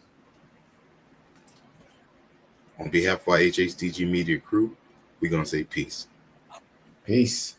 Speaker 1: On behalf of our HHDG media crew, we're going to say peace.
Speaker 2: Peace.